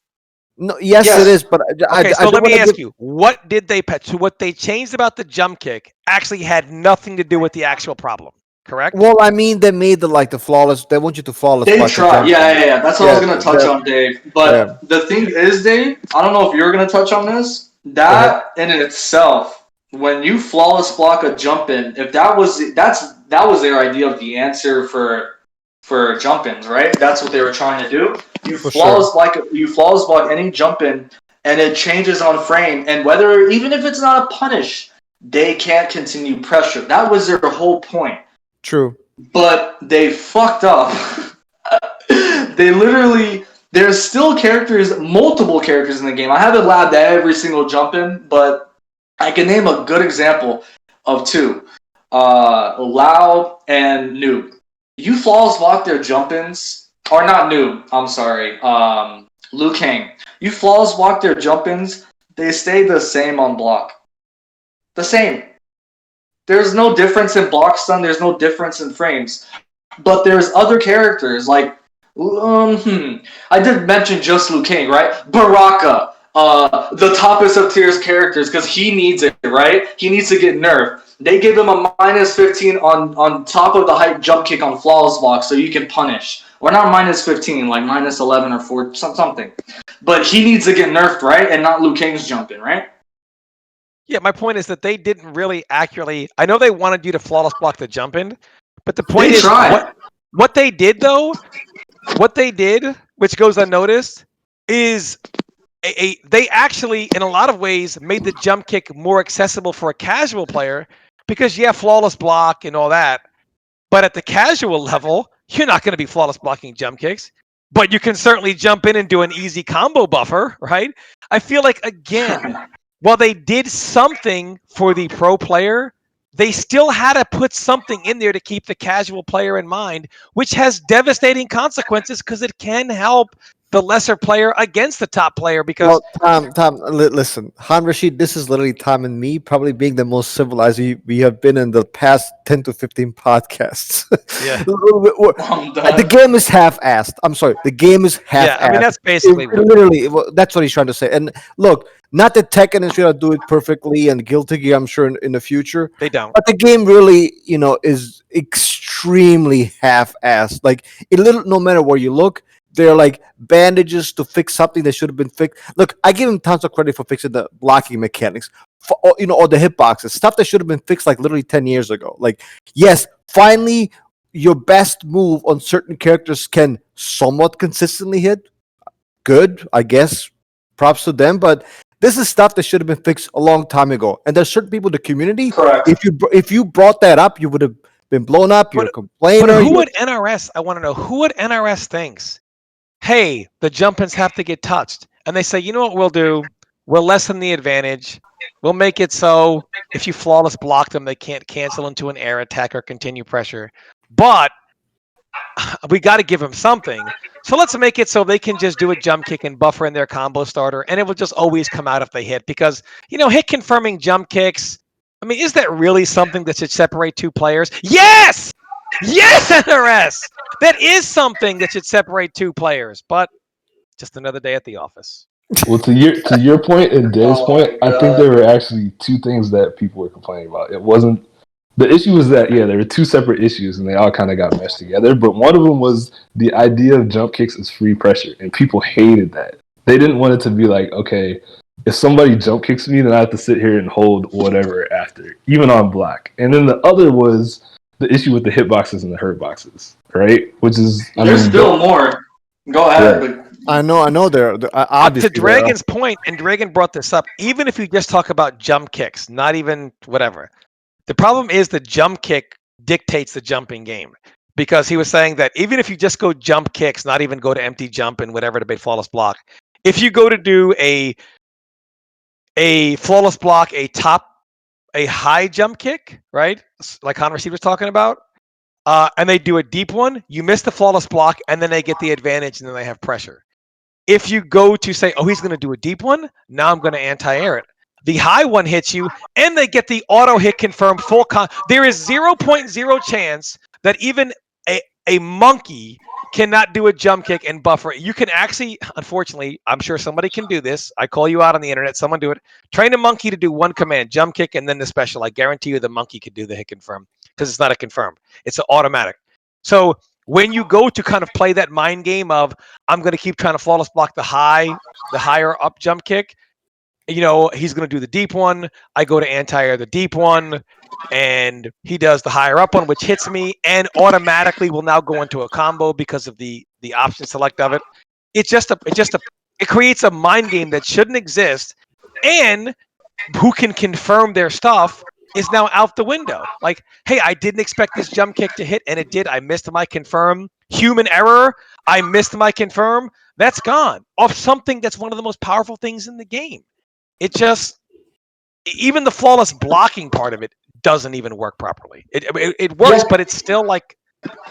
No, yes, Yes. it is. But Okay, so let me ask you, what did they patch? So what they changed about the jump kick actually had nothing to do with the actual problem, correct? Well, I mean, they made the flawless. They want you to flawless. They block the tried. jump. Yeah. That's what I was Yeah, going to touch on, Dave. But the thing is, Dave, I don't know if you're going to touch on this. That in itself, when you flawless block a jump in, if that's that was their idea of the answer for jump-ins, right? That's what they were trying to do. You For flawless block any jump-in, and it changes on frame. And even if it's not a punish, they can't continue pressure. That was their whole point. True. But they fucked up. There's still multiple characters in the game. I haven't labbed every single jump-in, but I can name a good example of two. Lao and Noob. You flawless block their jump-ins, or not Noob, I'm sorry, Liu Kang. You flawless block their jump-ins, they stay the same on block. The same. There's no difference in block stun, there's no difference in frames. But there's other characters, like, I did mention just Liu Kang, right? Baraka, the toppest of tiers characters, because he needs it, right? He needs to get nerfed. They give him a minus 15 on top of the hype jump kick on flawless block, so you can punish. Or not minus 15, like minus 11 or 4, something. But he needs to get nerfed, right? And not Liu Kang's jumping, right? Yeah, my point is that they didn't really accurately. I know they wanted you to flawless block the jump in, but the point is what they did though. What they did, which goes unnoticed, is they actually, in a lot of ways, made the jump kick more accessible for a casual player because, yeah, flawless block and all that. But at the casual level, you're not going to be flawless blocking jump kicks. But you can certainly jump in and do an easy combo buffer, right? I feel like, again, while they did something for the pro player, they still had to put something in there to keep the casual player in mind, which has devastating consequences because it can help the lesser player against the top player. Because Tom, listen, Han Rashid, this is literally Tom and me probably being the most civilized we have been in the past 10 to 15 podcasts. Yeah. The game is half-assed. I'm sorry, the game is half-assed. Yeah, I mean, that's basically literally that's what he's trying to say. And look, not that Tekken is going to do it perfectly, and Guilty Gear, I'm sure in the future they don't. but the game really, is extremely half-assed. Like no matter where you look, they're like bandages to fix something that should have been fixed. Look, I give him tons of credit for fixing the blocking mechanics, or the hitboxes, stuff that should have been fixed like literally 10 years ago. Like, yes, finally, your best move on certain characters can somewhat consistently hit. Good, I guess. Props to them, but this is stuff that should have been fixed a long time ago. And there's certain people in the community. Correct. If you brought that up, you would have been blown up. You're a complainer. But who at NRS? I want to know who at NRS thinks, hey, the jump-ins have to get touched, and they say, you know what we'll do? We'll lessen the advantage. We'll make it so if you flawless block them, they can't cancel into an air attack or continue pressure. But we got to give them something. So let's make it so they can just do a jump kick and buffer in their combo starter, and it will just always come out if they hit. Because, hit confirming jump kicks, I mean, is that really something that should separate two players? Yes! Yes, NRS! That is something that should separate two players, but just another day at the office. Well, to your point and Dave's point, I think there were actually two things that people were complaining about. It wasn't the issue was that there were two separate issues and they all kind of got meshed together. But one of them was the idea of jump kicks as free pressure, and people hated that. They didn't want it to be like, okay, if somebody jump kicks me, then I have to sit here and hold whatever after, even on block. And then the other was the issue with the hitboxes and the hurt boxes, right? Which is there's still more. Go ahead. Yeah. I know they're obviously to Dragon's point, and Dragon brought this up, even if you just talk about jump kicks, not even whatever, the problem is the jump kick dictates the jumping game. Because he was saying that even if you just go jump kicks, not even go to empty jump and whatever to make flawless block, if you go to do a flawless block, a high jump kick, right? Like Han Rashid was talking about, and they do a deep one, you miss the flawless block, and then they get the advantage, and then they have pressure. If you go to say, oh, he's going to do a deep one, now I'm going to anti-air it. The high one hits you, and they get the auto hit confirmed full there is 0.0 chance that even a monkey cannot do a jump kick and buffer it. You can actually, unfortunately, I'm sure somebody can do this. I call you out on the internet. Someone do it. Train a monkey to do one command, jump kick, and then the special. I guarantee you the monkey could do the hit confirm because it's not a confirm. It's an automatic. So when you go to kind of play that mind game of, I'm going to keep trying to flawless block the higher up jump kick, he's going to do the deep one. I go to anti-air the deep one, and he does the higher up one, which hits me and automatically will now go into a combo because of the option select of it. It creates a mind game that shouldn't exist, and who can confirm their stuff is now out the window. Like, hey, I didn't expect this jump kick to hit, and it did. I missed my confirm. Human error. I missed my confirm. That's gone off something that's one of the most powerful things in the game. It just, even the flawless blocking part of it doesn't even work properly. It works, but it's still like,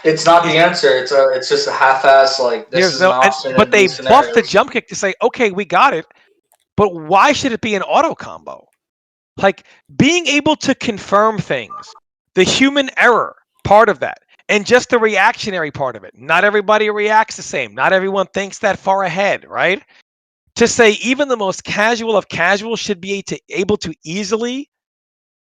it's not the answer. It's just a half-ass, like, this there's is no. an option. But in they these buffed the scenarios. jump kick to say, okay, we got it. But why should it be an auto combo? Like, being able to confirm things, the human error part of that, and just the reactionary part of it. Not everybody reacts the same. Not everyone thinks that far ahead, right? To say even the most casual of casual should be able to easily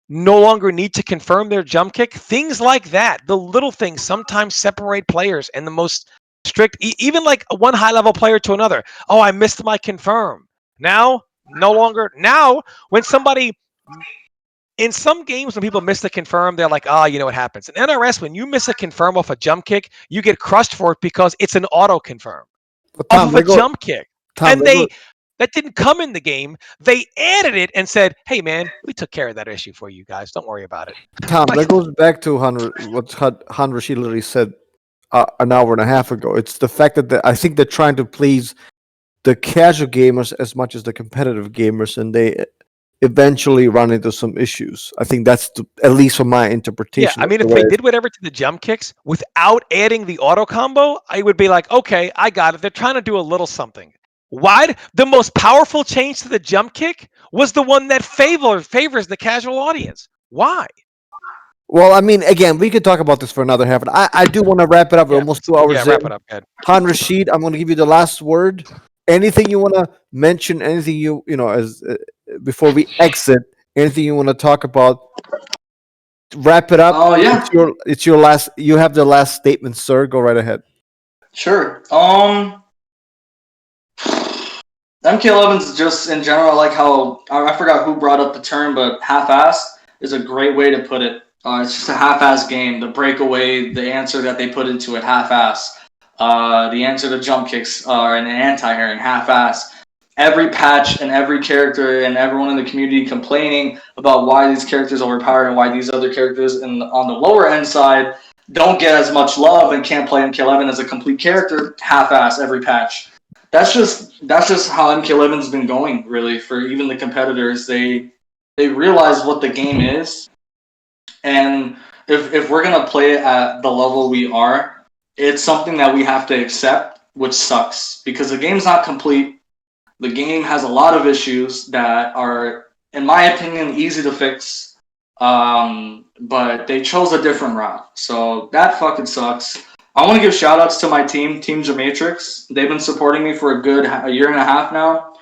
no longer need to confirm their jump kick. Things like that, the little things sometimes separate players, and the most strict, even like one high level player to another. Oh, I missed my confirm. Now, no longer. Now, when somebody, in some games, when people miss the confirm, they're like, you know what happens. In NRS, when you miss a confirm off a jump kick, you get crushed for it because it's an auto confirm But off of a jump kick. And that didn't come in the game. They added it and said, hey, man, we took care of that issue for you guys. Don't worry about it. Tom, that goes back to what Han Rashid literally said an hour and a half ago. It's the fact that I think they're trying to please the casual gamers as much as the competitive gamers, and they eventually run into some issues. I think that's at least from my interpretation. Yeah, I mean, if they did whatever to the jump kicks without adding the auto combo, I would be like, okay, I got it. They're trying to do a little something. Why? The most powerful change to the jump kick was the one that favors the casual audience. Why? Well, I mean, again, we could talk about this for another half. And I do want to wrap it up. We're almost 2 hours wrap in. it up, Ed. Han Rashid, I'm going to give you the last word. Anything you want to mention? Anything you know as before we exit? Anything you want to talk about? Wrap it up. Oh yeah, It's your last. You have the last statement, sir. Go right ahead. sure. MK11's just in general, like how I forgot who brought up the term, but half-assed is a great way to put it. It's just a half-assed game. The breakaway, the answer that they put into it, half-assed. The answer to jump kicks are an anti-airing, half-assed. Every patch and every character and everyone in the community complaining about why these characters are overpowered and why these other characters on the lower end side don't get as much love and can't play MK11 as a complete character, half-assed every patch. That's just how MK11's been going, really, for even the competitors. They realize what the game is, and if we're gonna play it at the level we are, it's something that we have to accept, which sucks because the game's not complete. The game has a lot of issues that are, in my opinion, easy to fix, but they chose a different route, so that fucking sucks. I want to give shout outs to my team, Team Gematrix. They've been supporting me for a year and a half now.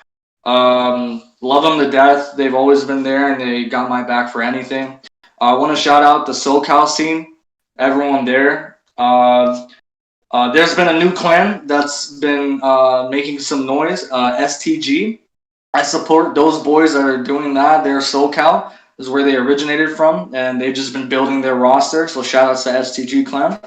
Love them to death. They've always been there and they got my back for anything. I want to shout out the SoCal scene, everyone there. There's been a new clan that's been making some noise, STG. I support those boys that are doing that. They're SoCal, is where they originated from, and they've just been building their roster. So shout outs to STG clan.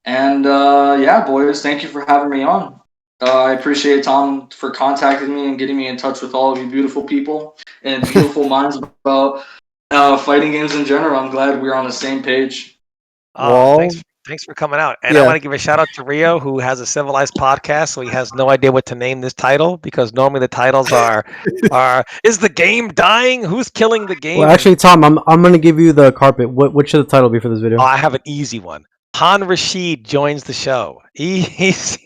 And yeah, boys, thank you for having me on. I appreciate Tom for contacting me and getting me in touch with all of you beautiful people and beautiful minds about fighting games in general. I'm glad we're on the same page. Oh, thanks for coming out. And I want to give a shout out to Rio, who has a civilized podcast, so he has no idea what to name this title because normally the titles are is the game dying? Who's killing the game? Well, actually, Tom, I'm gonna give you the carpet. What should the title be for this video? Oh, I have an easy one. Han Rashid joins the show. He's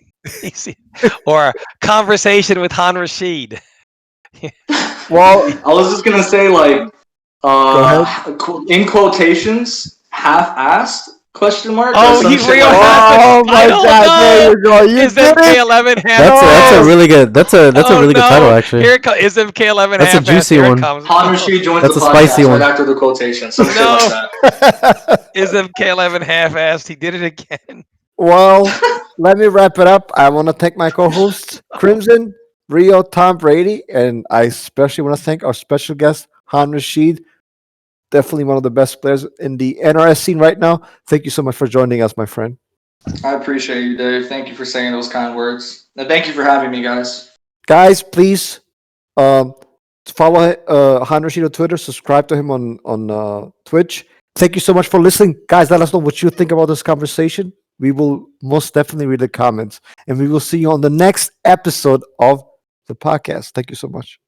or conversation with Han Rashid. Well, I was just gonna say, like, in quotations, half-assed ? Oh, he real. Oh my God! There you go. You is did it. MK11 half? That's a really good. That's a really good title, actually. Here it comes. Is MK11 That's half? a juicy one. Han Rashid joins That's the a spicy podcast one. right after the quotation. Some shit like that. Is MK11 half-assed? He did it again. Well, let me wrap it up. I want to thank my co-hosts, Crimson. Rio, Tom, Brady, and I especially want to thank our special guest, Han Rashid. Definitely one of the best players in the NRS scene right now. Thank you so much for joining us, my friend. I appreciate you, Dave. Thank you for saying those kind words. And thank you for having me, guys. Guys, please um, follow Han Rashid on Twitter. Subscribe to him on Twitch. Thank you so much for listening. Guys, let us know what you think about this conversation. We will most definitely read the comments. And we will see you on the next episode of the podcast. Thank you so much.